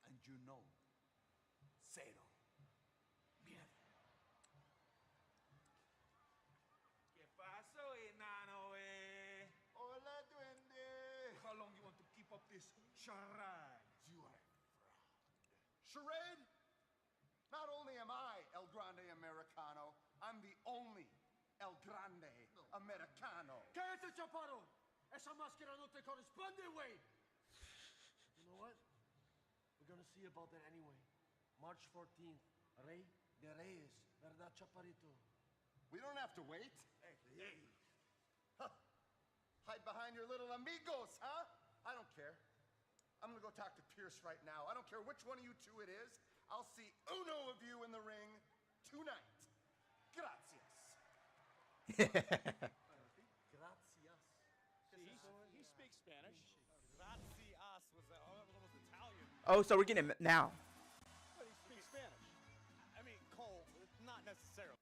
And you know, cero. Mierda. ¿Qué pasó, enano, eh? Hola, duende. How long you want to keep up this charade? You are a fraud. Charade? Not only am I El Grande Americano, I'm the only El Grande Americano. Cállate, chaparro. Esa máscara no te corresponde, güey. You know what? We're gonna see about that anyway. March 14th, Rey de Reyes, ¿verdad, chaparrito? We don't have to wait. Hey. Huh. Hide behind your little amigos, huh? I don't care. I'm gonna go talk to Pierce right now. I don't care which one of you two it is. I'll see uno of you in the ring tonight. Gracias. Gracias. He speaks Spanish. Gracias was almost Italian. Oh, so we're getting it now. But he speaks Spanish. I mean, Cole, not necessarily.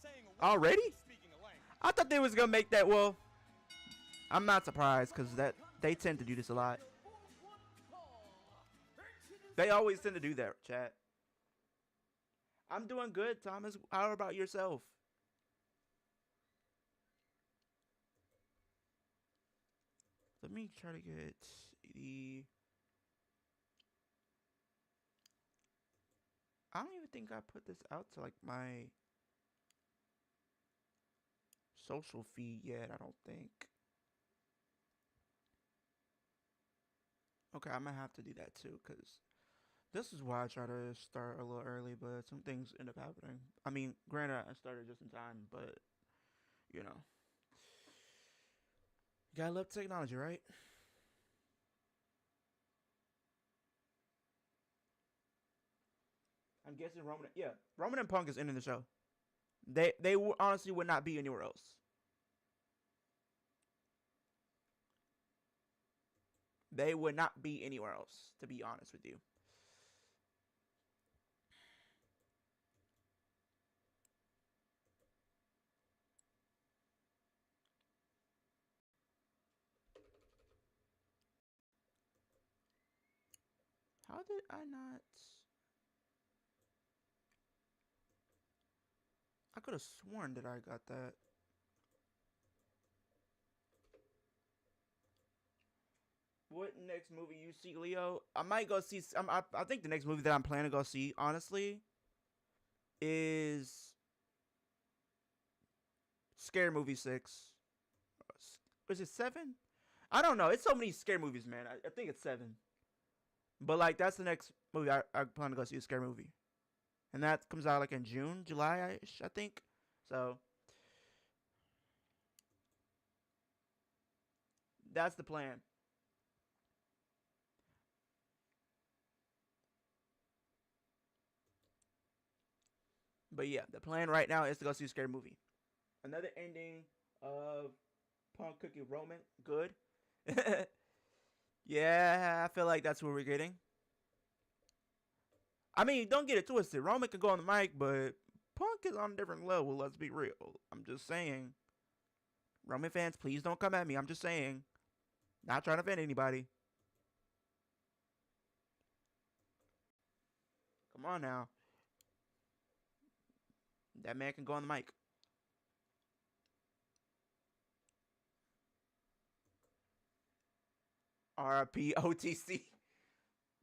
Saying a word, Already? speaking a language. I thought they was gonna make that. Well, I'm not surprised because they tend to do this a lot. They always tend to do that, chat. I'm doing good, Thomas. How about yourself? Let me try to get the... I don't even think I put this out to like my social feed yet, I don't think. Okay, I'm gonna have to do that too, because this is why I try to start a little early, but some things end up happening. I mean, granted, I started just in time, but, you know. Gotta love technology, right? I'm guessing Roman and Punk is ending the show. They honestly would not be anywhere else. They would not be anywhere else, to be honest with you. How did I not... I could have sworn that I got that. What next movie you see, Leo? I might go see... I think the next movie that I'm planning to go see, honestly, is... Scary Movie 6. Is it 7? I don't know. It's so many scary movies, man. I think it's 7. But, like, that's the next movie I plan to go see, a scary movie. And that comes out, like, in June, July-ish, I think. So, that's the plan. But, yeah, the plan right now is to go see a scary movie. Another ending of Punk cooking Roman. Good. Yeah, I feel like that's what we're getting. I mean, don't get it twisted. Roman can go on the mic, but Punk is on a different level. Let's be real. I'm just saying. Roman fans, please don't come at me. I'm just saying. Not trying to offend anybody. Come on now. That man can go on the mic. RIP OTC.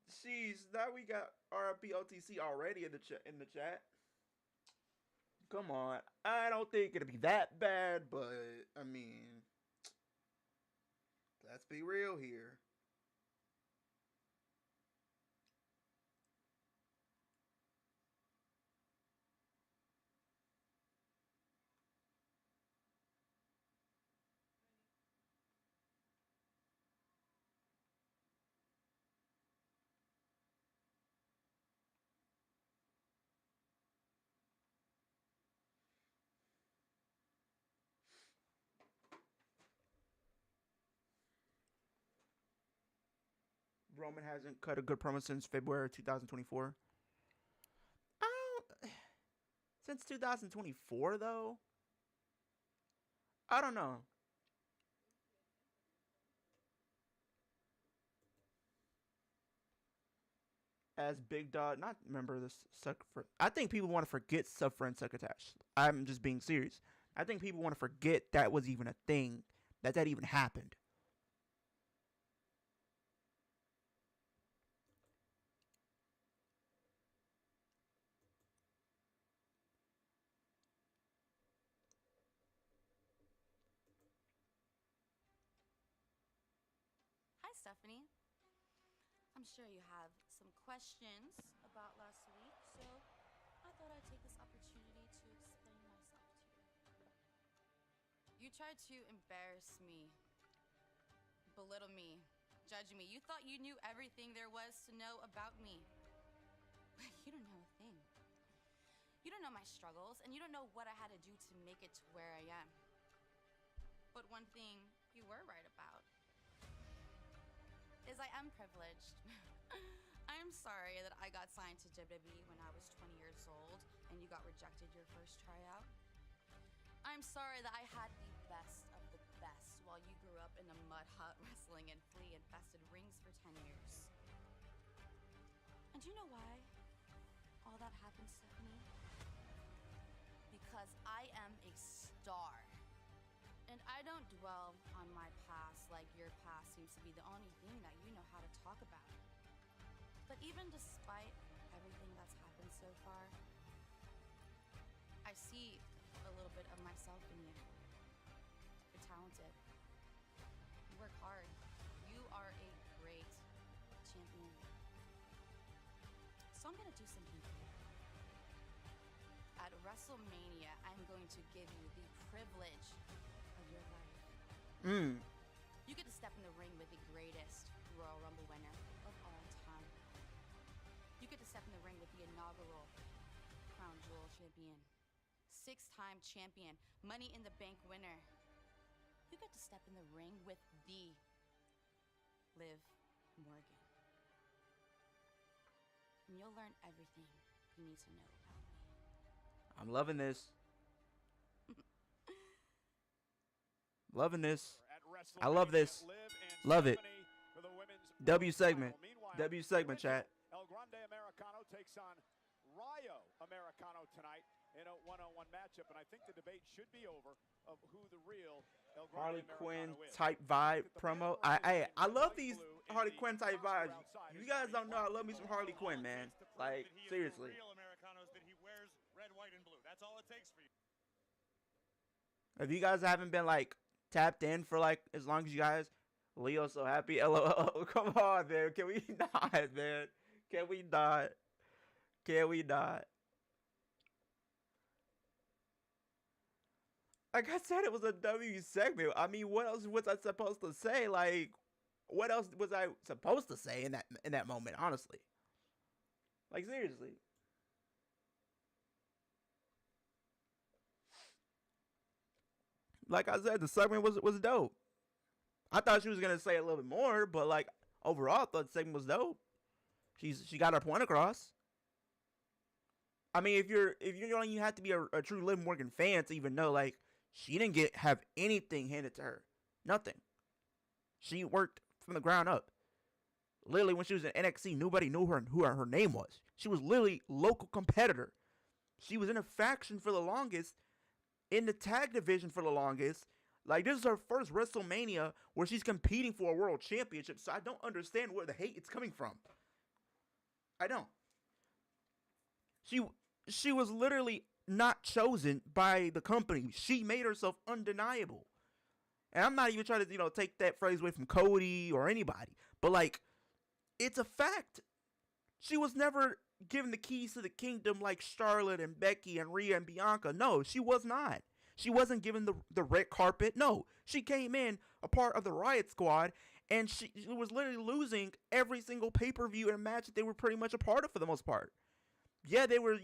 Jeez, now we got RIP OTC already in the chat. Come on. I don't think it'll be that bad, but I mean, let's be real here. Roman hasn't cut a good promo since February 2024. I don't... Since 2024, though? I don't know. as Big Dog, not remember this sucker. I think people want to forget suffering succotash. I'm just being serious. I think people want to forget that was even a thing, that even happened. Hi, Stephanie. I'm sure you have some questions about last week, so I thought I'd take this opportunity to explain myself to you. You tried to embarrass me, belittle me, judge me. You thought you knew everything there was to know about me. But you don't know a thing. You don't know my struggles, and you don't know what I had to do to make it to where I am. But one thing you were right about is I am privileged. I am sorry that I got signed to WWE when I was 20 years old and you got rejected your first tryout. I'm sorry that I had the best of the best while you grew up in a mud hut wrestling in flea-infested rings for 10 years. And do you know why all that happened, Stephanie? Because I am a star. And I don't dwell on my past like your past seems to be the only thing that you know how to talk about. But even despite everything that's happened so far, I see a little bit of myself in you. You're talented. You work hard. You are a great champion. So I'm gonna do something for you. At WrestleMania, I'm going to give you the privilege of your life. You get to step in the ring with the greatest Royal Rumble winner of all time. You get to step in the ring with the inaugural Crown Jewel champion, 6-time champion, Money in the Bank winner. You get to step in the ring with the Liv Morgan. And you'll learn everything you need to know about me. I'm loving this. Loving this. I love this. Love it. W segment. W segment, chat. El Grande Americano takes on Rayo Americano tonight in a one-on-one matchup, and I think the debate should be over of who the real El Grande Harley Quinn Americano is. type vibe promo. I love these Harley Quinn type vibes. You guys don't know I love me some Harley Quinn, man. Like, seriously. Real Americanos that he wears red, white, and blue. That's all it takes for you. If you guys haven't been like tapped in for like as long as you guys, Leo's so happy. LOL. Come on, man. Can we not, man? Can we not? Can we not? Like I said, it was a W segment. I mean, what else was I supposed to say? Like, what else was I supposed to say in that moment? Honestly, like seriously. Like I said, the segment was dope. I thought she was gonna say a little bit more, but like overall, I thought the segment was dope. She got her point across. I mean, if you don't even have to be a true Liv Morgan fan to even know, like, she didn't have anything handed to her. Nothing. She worked from the ground up. Literally, when she was in NXT, nobody knew who her name was. She was literally local competitor. She was in a faction for the longest, in the tag division for the longest. Like, this is her first WrestleMania where she's competing for a world championship, so I don't understand where the hate is coming from. I don't. She was literally not chosen by the company. She made herself undeniable. And I'm not even trying to, take that phrase away from Cody or anybody. But, like, it's a fact. She was never given the keys to the kingdom like Charlotte and Becky and Rhea and Bianca. No, she was not. She wasn't given the red carpet. No, she came in a part of the Riot Squad, and she was literally losing every single pay-per-view and match that they were pretty much a part of for the most part. Yeah, they were,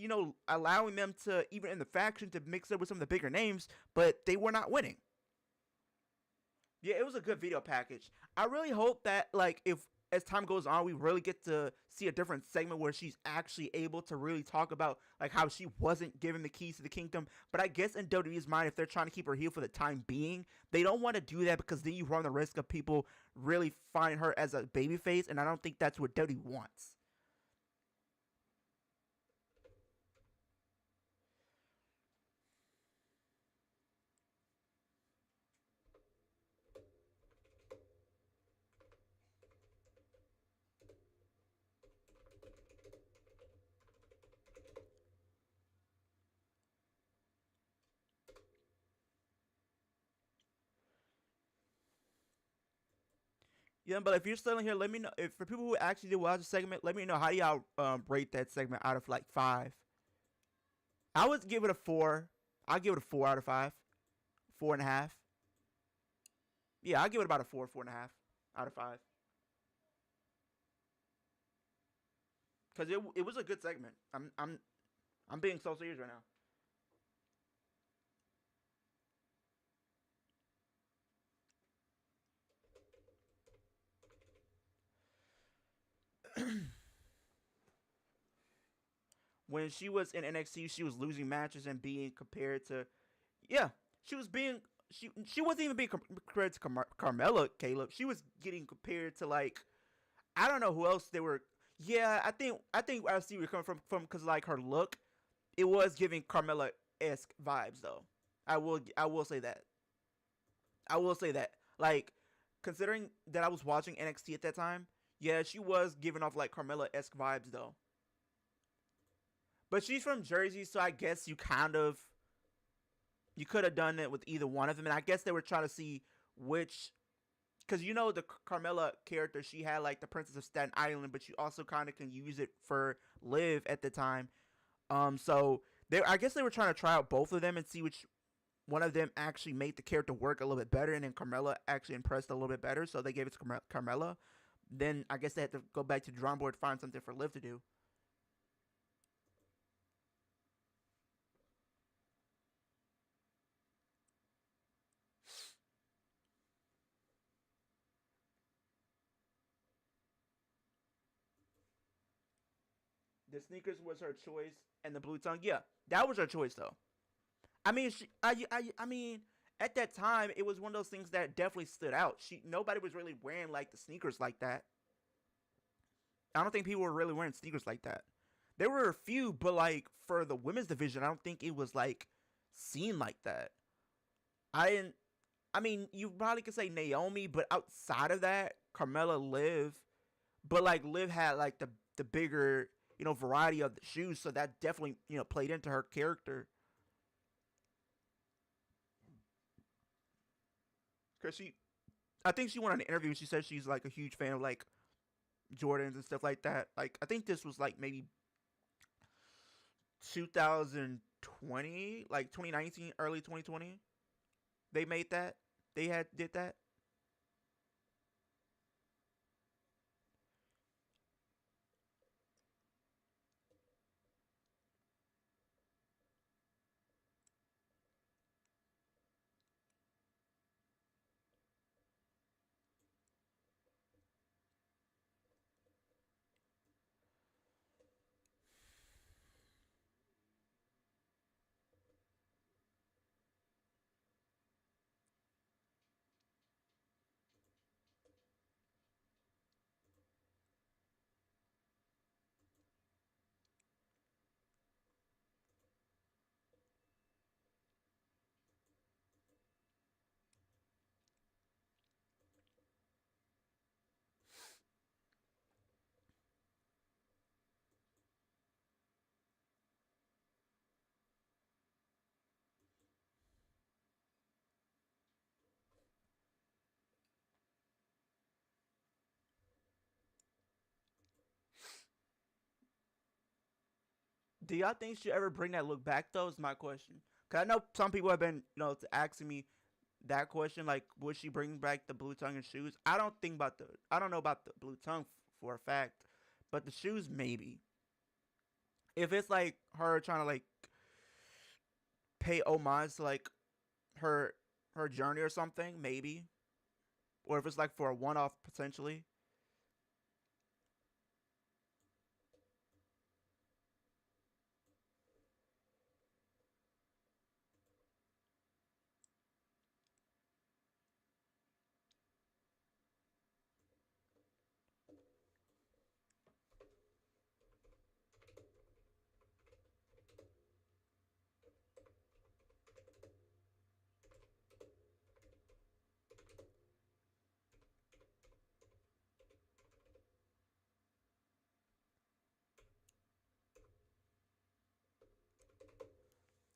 allowing them to, even in the faction, to mix up with some of the bigger names, but they were not winning. Yeah, it was a good video package. I really hope that, like, if as time goes on, we really get to see a different segment where she's actually able to really talk about, like, how she wasn't given the keys to the kingdom. But I guess in WWE's mind, if they're trying to keep her heel for the time being, they don't want to do that because then you run the risk of people really finding her as a babyface, and I don't think that's what WWE wants. Yeah, but if you're still in here, let me know. If for people who actually did watch the segment, let me know how do y'all rate that segment out of like 5. I would give it a 4. I'll give it a 4 out of 5, 4.5. Yeah, I'll give it about a 4, 4.5 out of 5. Cause it was a good segment. I'm being so serious right now. When she was in NXT, she was losing matches and being compared to, yeah, she was being she wasn't even being compared to Carmella. Caleb, she was getting compared to like I don't know who else they were. Yeah, I think I see where you're coming from because like her look, it was giving Carmella esque vibes though. I will say that. I will say that. Like considering that I was watching NXT at that time, yeah, she was giving off like Carmella esque vibes though. But she's from Jersey, so I guess you could have done it with either one of them, and I guess they were trying to see which, because you know the Carmella character, she had like the Princess of Staten Island, but you also kind of can use it for Liv at the time. So I guess they were trying to try out both of them and see which one of them actually made the character work a little bit better, and then Carmella actually impressed a little bit better, so they gave it to Carmella. Then I guess they had to go back to the drawing board to find something for Liv to do. The sneakers was her choice, and the blue tongue, yeah, that was her choice though. I mean, I mean, at that time, it was one of those things that definitely stood out. Nobody was really wearing like the sneakers like that. I don't think people were really wearing sneakers like that. There were a few, but like for the women's division, I don't think it was like seen like that. I didn't. I mean, you probably could say Naomi, but outside of that, Carmella, Liv, but like Liv had like the bigger variety of the shoes, so that definitely played into her character. Cause I think she went on an interview and she said she's like a huge fan of like Jordans and stuff like that. Like I think this was like maybe 2020, like 2019, early 2020. They made that. Did that. Do y'all think she'll ever bring that look back though? Is my question. Cause I know some people have been asking me that question, like, would she bring back the blue tongue and shoes? I don't think about the. I don't know about the blue tongue for a fact, but the shoes maybe. If it's like her trying to like pay homage to like her her journey or something, maybe. Or if it's like for a one off potentially.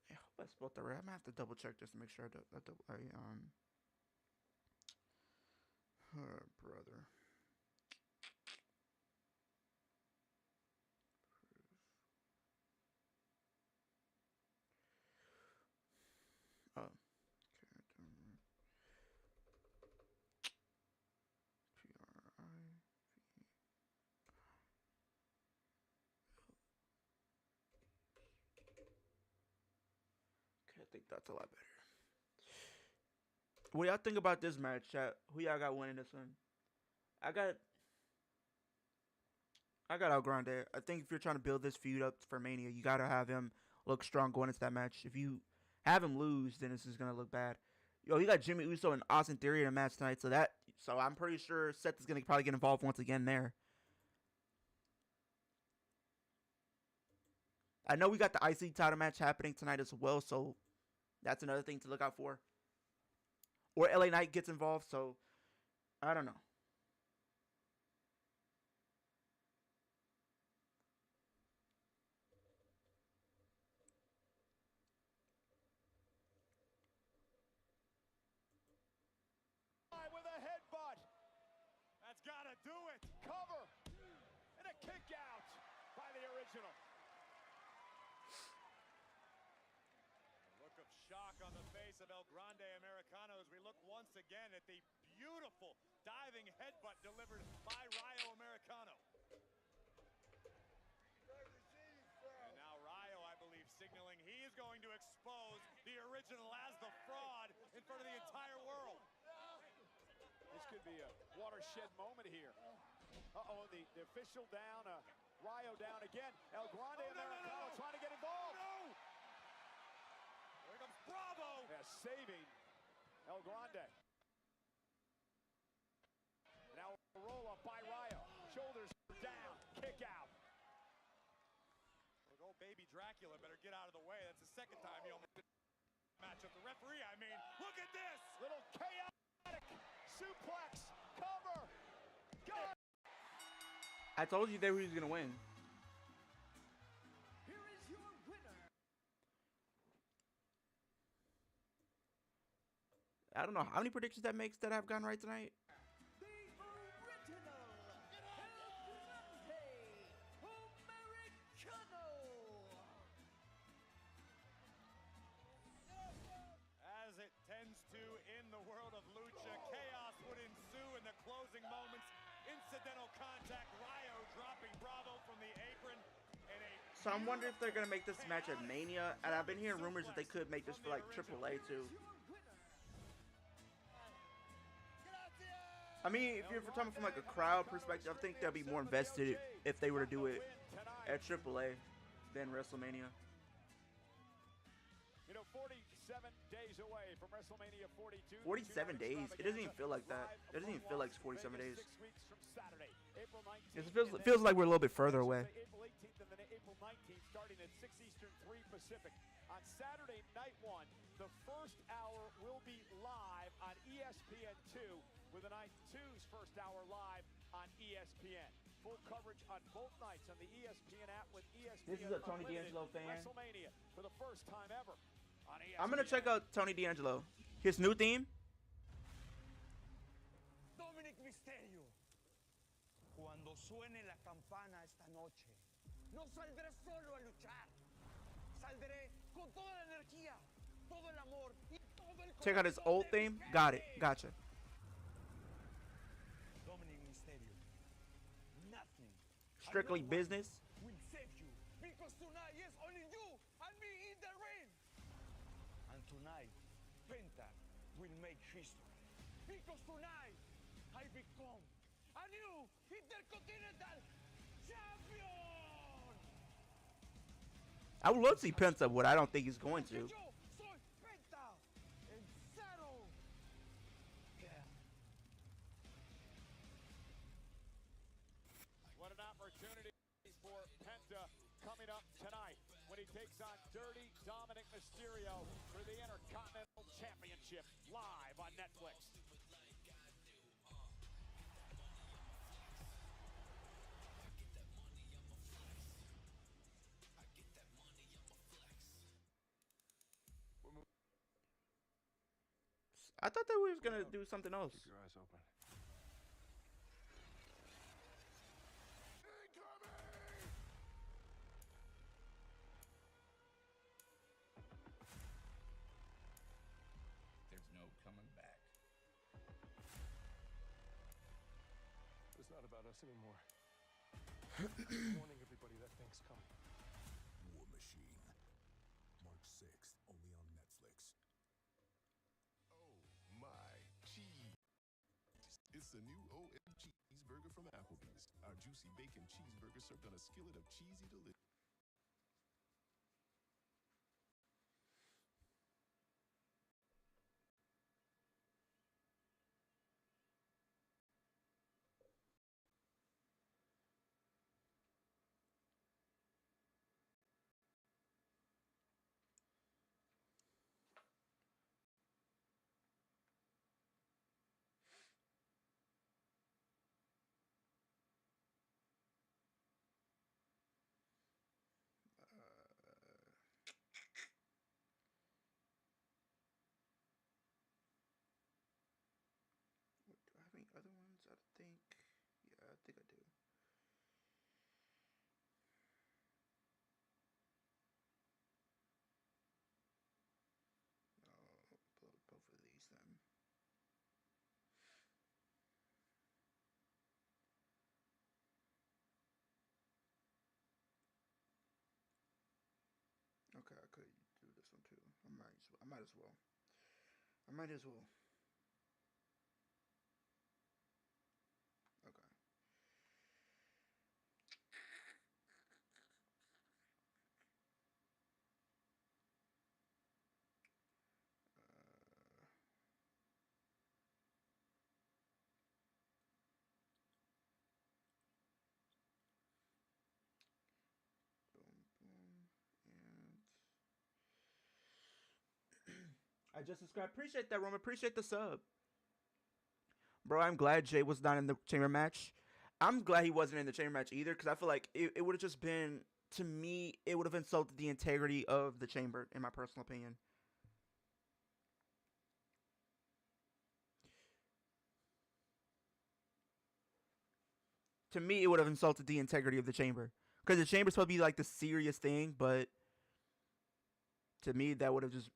I hope I spelled that right. I'm gonna have to double check just to make sure her brother. think that's a lot better. What y'all think about this match, chat? Who y'all got winning this one? I got El Grande. I think if you're trying to build this feud up for Mania, you gotta have him look strong going into that match. If you have him lose, then this is gonna look bad. Yo, you got Jimmy Uso and Austin Theory in a match tonight, so I'm pretty sure Seth is gonna probably get involved once again there. I know we got the IC title match happening tonight as well, so that's another thing to look out for. Or LA Knight gets involved, so I don't know. With a headbutt. That's gotta do it. Cover. And a kick out by the original. Look of shock on the face of El Grande Americano as we look once again at the beautiful diving headbutt delivered by Rayo Americano. And now Rayo, I believe, signaling he is going to expose the original as the fraud in front of the entire world. This could be a watershed moment here. Uh-oh, the official down, Rayo down again. El Grande Americano trying to get involved. No! Here comes Bravo! Yeah, saving El Grande. Now a roll up by Rayo. Shoulders down, kick out. Look, old baby Dracula better get out of the way. That's the second time he almost did match up the referee. I mean, look at this! Little chaotic suplex, cover, gun. I told you they were gonna win. Here is your winner. I don't know how many predictions that makes that I've gotten right tonight. The original El Grande Americano. As it tends to in the world of lucha, chaos would ensue in the closing moments. Incidental contact, Rayo dropping Bravo from the apron. And So I'm wondering if they're gonna make this match at Mania, and I've been hearing rumors that they could make this for like AAA too. I mean, if you're talking from like a crowd perspective, I think they'll be more invested if they were to do it at AAA than WrestleMania. You know, 47 days away from WrestleMania 42. 47 days? It doesn't even feel like that. It doesn't even feel like it's 47 days. 6 weeks from Saturday, April 19th. It feels like we're a little bit further away. April 18th and then April 19th, starting at 6 Eastern, 3 Pacific. On Saturday, night one, the first hour will be live on ESPN2, with the night two's first hour live on ESPN. Full coverage on both nights on the ESPN app with ESPN. This is a Tony Unlimited. D'Angelo fan. WrestleMania for the first time ever on ESPN. I'm gonna check out Tony D'Angelo. His new theme. Dominic Mysterio, cuando suene la campana esta noche, no saldré solo a luchar. Saldré con toda la energía, todo el amor y todo el Check out his corazón old de theme. mi Got it. gente. Gotcha. Dominic Mysterio, nothing Strictly and no one business. will save you because tonight is only you and me in the ring. And tonight, Penta will make history because tonight I become a new Intercontinental Champion. I would love to see Penta, but I don't think he's going to. Yo soy Penta, el cero. Yeah. What an opportunity for Penta coming up tonight when he takes on Dirty Dominic Mysterio for the Intercontinental Championship live on Netflix. I thought they were gonna do something else. Keep your eyes open. There's no coming back. It's not about us anymore. I'm warning everybody that thing's coming. War Machine. March 6th, only on Netflix. the new OMG cheeseburger from Applebee's. Our juicy bacon cheeseburger served on a skillet of cheesy delicious. What, do I have any other ones? I think. Yeah, I think I do. I'll upload both of these then. Okay, I could do this one too. I might as well. I might as well. Okay. Boom, boom, and I just subscribed. Appreciate that, Roman. Appreciate the sub. Bro, I'm glad Jay was not in the chamber match. I'm glad he wasn't in the chamber match either, because I feel like it would have just been, to me, it would have insulted the integrity of the chamber, in my personal opinion. To me, it would have insulted the integrity of the chamber. Because the chamber's supposed to be like the serious thing, but to me, that would have just...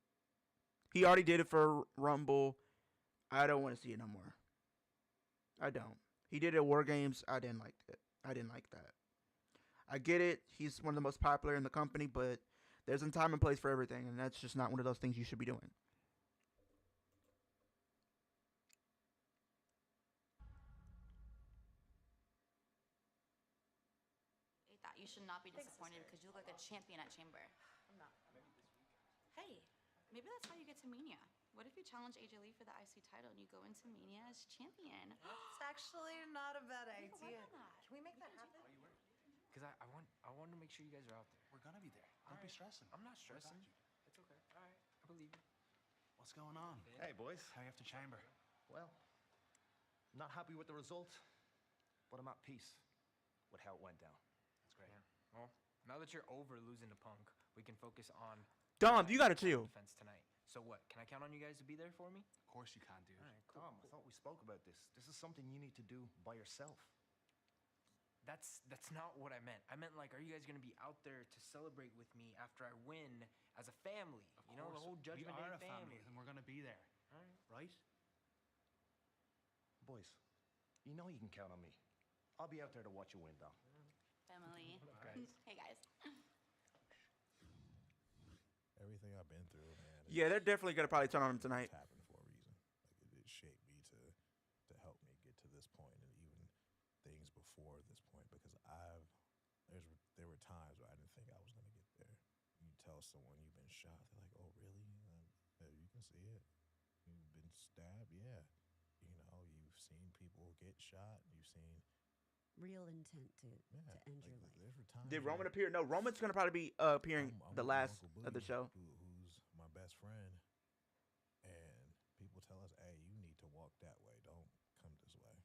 He already did it for Rumble. I don't want to see it no more. I don't. He did it at War Games. I didn't like it. I didn't like that. I get it. He's one of the most popular in the company, but there's a time and place for everything, and that's just not one of those things you should be doing. That you should not be disappointed because you look like a champion at Chamber. I'm not. Hey, maybe that's how you get to Mania. What if you challenge AJ Lee for the IC title and you go into Mania as champion? It's actually not a bad idea. Can we make that happen? Because I want to make sure you guys are out there. We're gonna be there. Don't be stressing. I'm not stressing. It's okay. All right, I believe you. What's going on? Hey, boys. How are you after Chamber? Well, I'm not happy with the result, but I'm at peace with how it went down. That's great. Yeah. Well, now that you're over losing to Punk, we can focus on Dom, you gotta chill. Defense tonight. So what? Can I count on you guys to be there for me? Of course you can, dude. All right, cool. Tom, I thought we spoke about this. This is something you need to do by yourself. That's not what I meant. I meant, like, are you guys gonna be out there to celebrate with me after I win as a family? Of You know, the course. whole Judgment We are Day a family, and we're gonna be there. All right. Right? Boys, you know you can count on me. I'll be out there to watch you win, Dom. Family. Guys. Hey, guys. Everything I've been through, man. Yeah, they're definitely going to probably turn on him tonight. It's happened for a reason. Like, it shaped me to help me get to this point, and even things before this point, because there were times where I didn't think I was going to get there. You tell someone you've been shot, they're like, oh, really? Yeah, you can see it. You've been stabbed? Yeah. You know, you've seen people get shot. You've seen... Real intent to end your life. Did Roman appear? No, Roman's going to probably be appearing I'm the with last Uncle of the Boogie, show. Who's my best friend. And people tell us, hey, you need to walk that way. Don't come this way.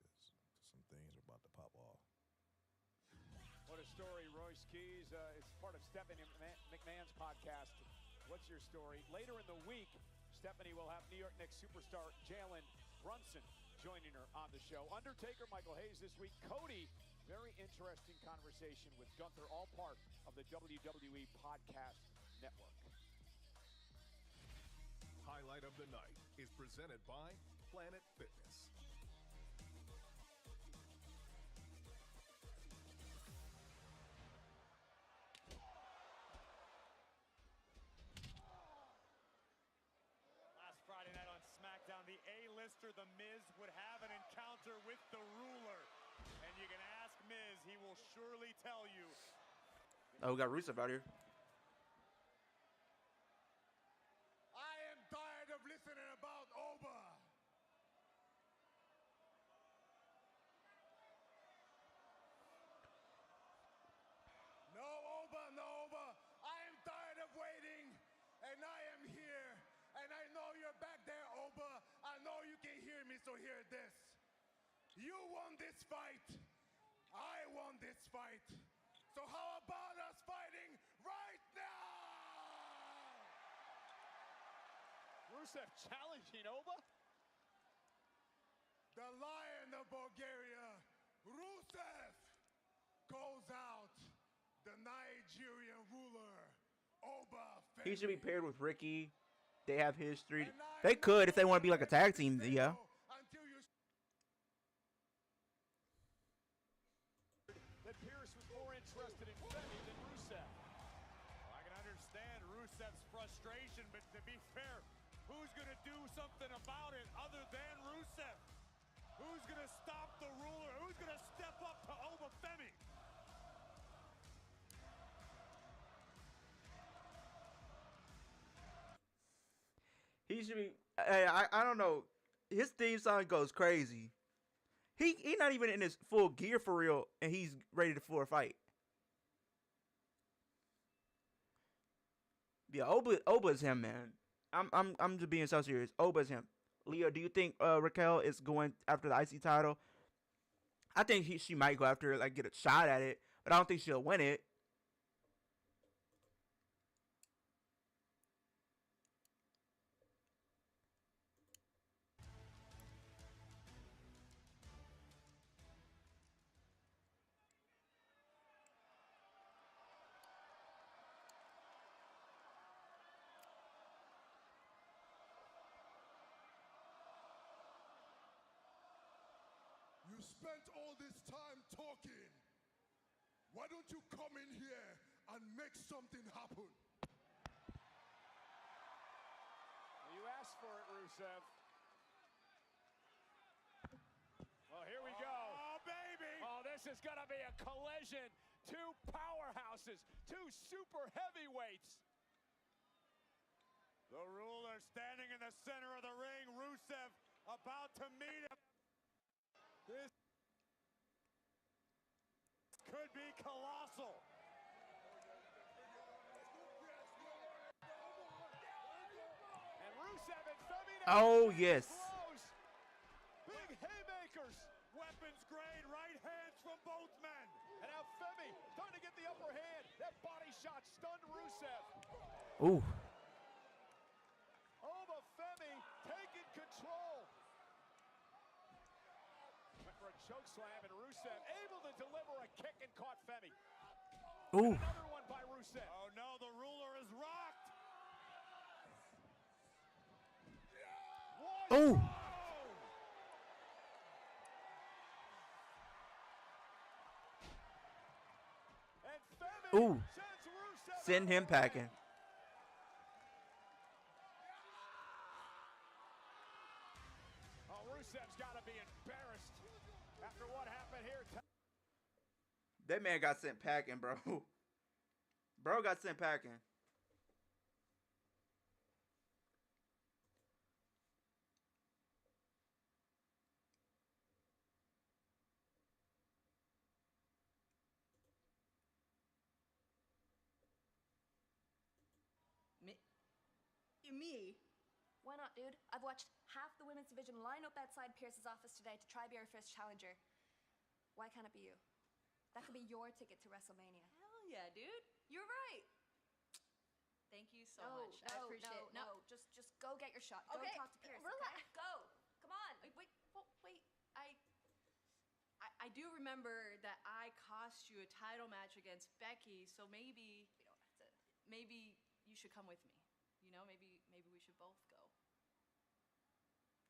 Because some things are about to pop off. What a story, Royce Keys. It's part of Stephanie McMahon's podcast. What's your story? Later in the week, Stephanie will have New York Knicks superstar Jalen Brunson joining her on the show. Undertaker, Michael Hayes this week. Cody, very interesting conversation with Gunther, all part of the WWE Podcast Network. Highlight of the night is presented by Planet Fitness. Last Friday night on SmackDown, the A-list faster The Miz would have an encounter with the ruler. And you can ask Miz, he will surely tell you. Oh, we got Rusev out here. I am tired of listening about Oba. No Oba, no Oba. I am tired of waiting, and I am here. And I know you're back there, Oba. I know you can hear me, so hear this. You won this fight. I won this fight. So how about us fighting right now? Rusev challenging Oba? The Lion of Bulgaria, Rusev, calls out the Nigerian ruler, Oba Femi. He should be paired with Ricky. They have history. They could if they want to be like a tag team. Yeah. That Pierce was more interested in Femi than Rusev. Well, I can understand Rusev's frustration, but to be fair, who's going to do something about it other than Rusev? Who's going to stop the ruler? Who's going to step up to Oba Femi? He should be. I don't know. His theme song goes crazy. He not even in his full gear for real, and he's ready for a fight. Yeah, Oba's him, man. I'm just being so serious. Oba's him. Leo, do you think Raquel is going after the IC title? I think she might go after it, like get a shot at it, but I don't think she'll win it. You spent all this time talking. Why don't you come in here and make something happen? You asked for it, Rusev. Well, here we go. Oh, baby! Oh, this is going to be a collision. Two powerhouses, two super heavyweights. The ruler standing in the center of the ring. Rusev about to meet him. This could be colossal. And Rusev and Femi. Oh, yes. Big haymakers. Weapons grade right hands from both men. And now Femi starting to get the upper hand. That body shot stunned Rusev. Ooh. Oba Femi taking control. Went for a choke slam, and Rusev able to deliver a kick and caught Femi. Ooh. And another one by Rusev. Oh no, the ruler is rocked. Ooh. And Femi Ooh. sends Rusev Send him packing. Oh, Rusev's got to be embarrassed after what happened here. That man got sent packing, bro. Bro got sent packing. Me? Why not, dude? I've watched half the women's division line up outside Pierce's office today to try be our first challenger. Why can't it be you? That could be your ticket to WrestleMania. Hell yeah, dude. You're right. Thank you so much. I appreciate it. No, just go get your shot. Go Okay, talk to Pierce. relax. Okay? Go. Come on. Wait. I do remember that I cost you a title match against Becky, so maybe We don't have to. maybe you should come with me. You know, maybe we should both go.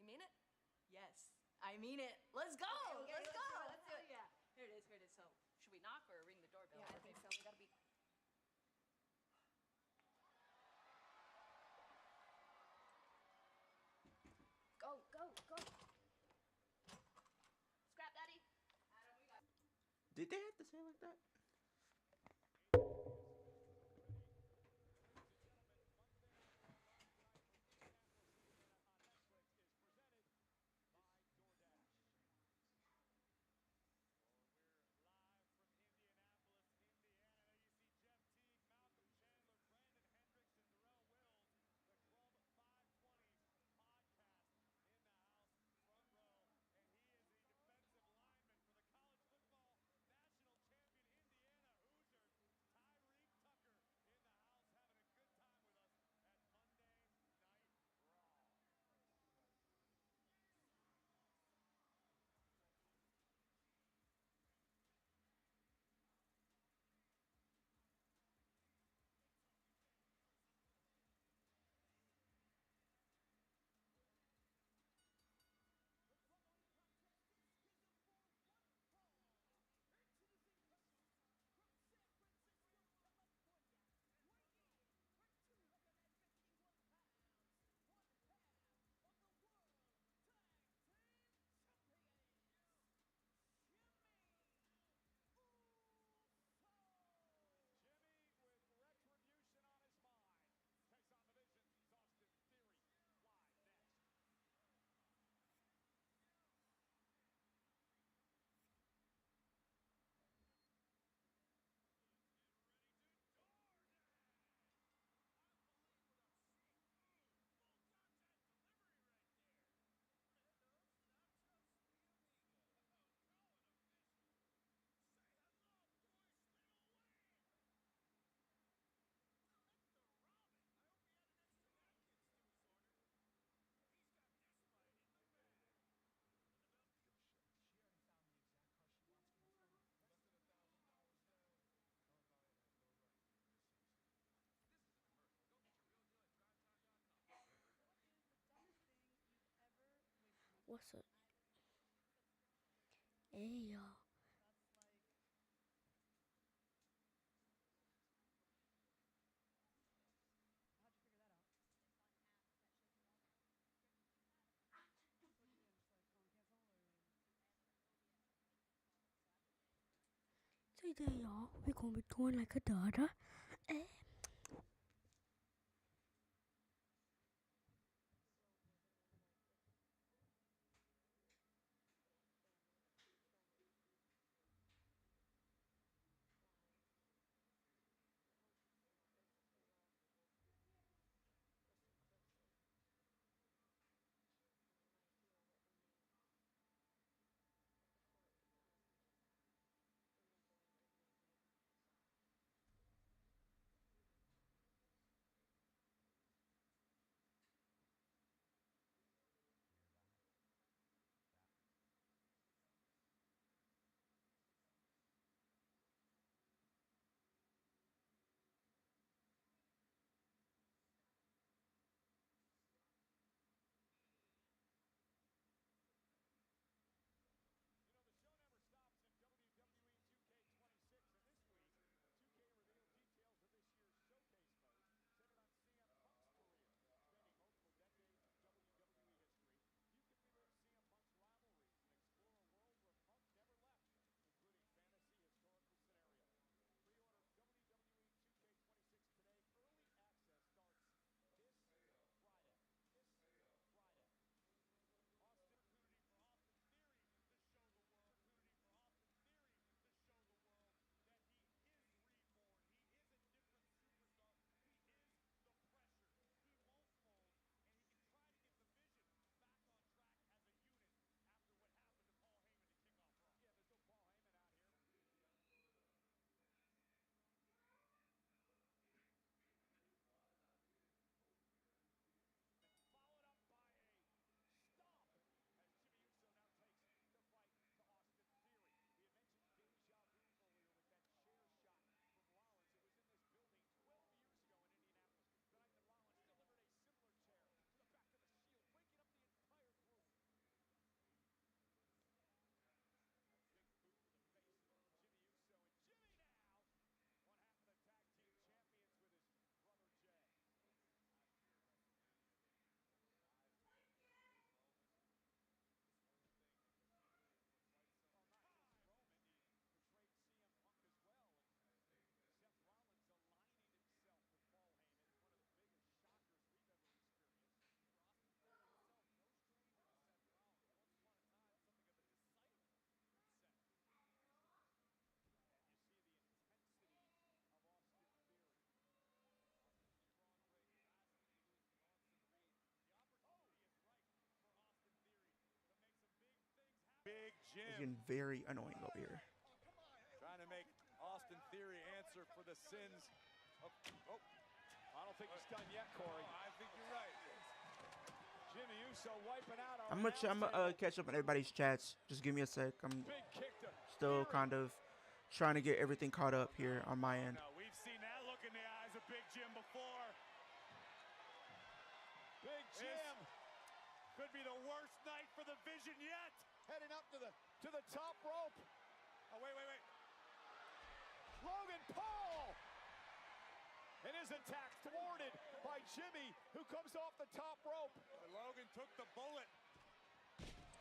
You mean it? Yes, I mean it. Let's go. Okay, let's go. let's do it. Hell yeah. Here it is. So, should we knock or ring the doorbell? Yeah, I think so. We gotta be. Go. Did they have to say it like that? What's up? Hey, y'all. How'd you figure that out? So what you did, just like call and cancel or? Today, y'all, we're gonna be doing like a daughter. It's Jim. getting very annoying over here. Trying to make Austin Theory answer for the sins of... Oh, I don't think he's done yet, Corey. I think you're right. Jimmy Uso wiping out our I'm gonna catch up on everybody's chats. Just give me a sec. I'm big kick to still kind of trying to get everything caught up here on my end. No, we've seen that look in the eyes of Big Jim before. Big Jim. Could be the worst night for the Vision yet. Heading up to the top rope. Oh, wait. Logan Paul. And his attack thwarted by Jimmy, who comes off the top rope. But Logan took the bullet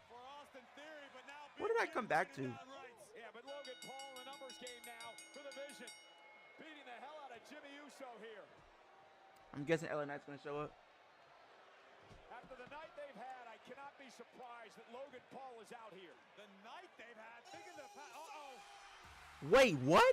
for Austin Theory, but now What did I come back to? Yeah, but Logan Paul in the numbers game now for the Vision. Beating the hell out of Jimmy Uso here. I'm guessing LA Knight's gonna show up. After the night they've had, I cannot be surprised that Logan Paul is out here. The night they've had, think of the... Uh-oh. Wait, what?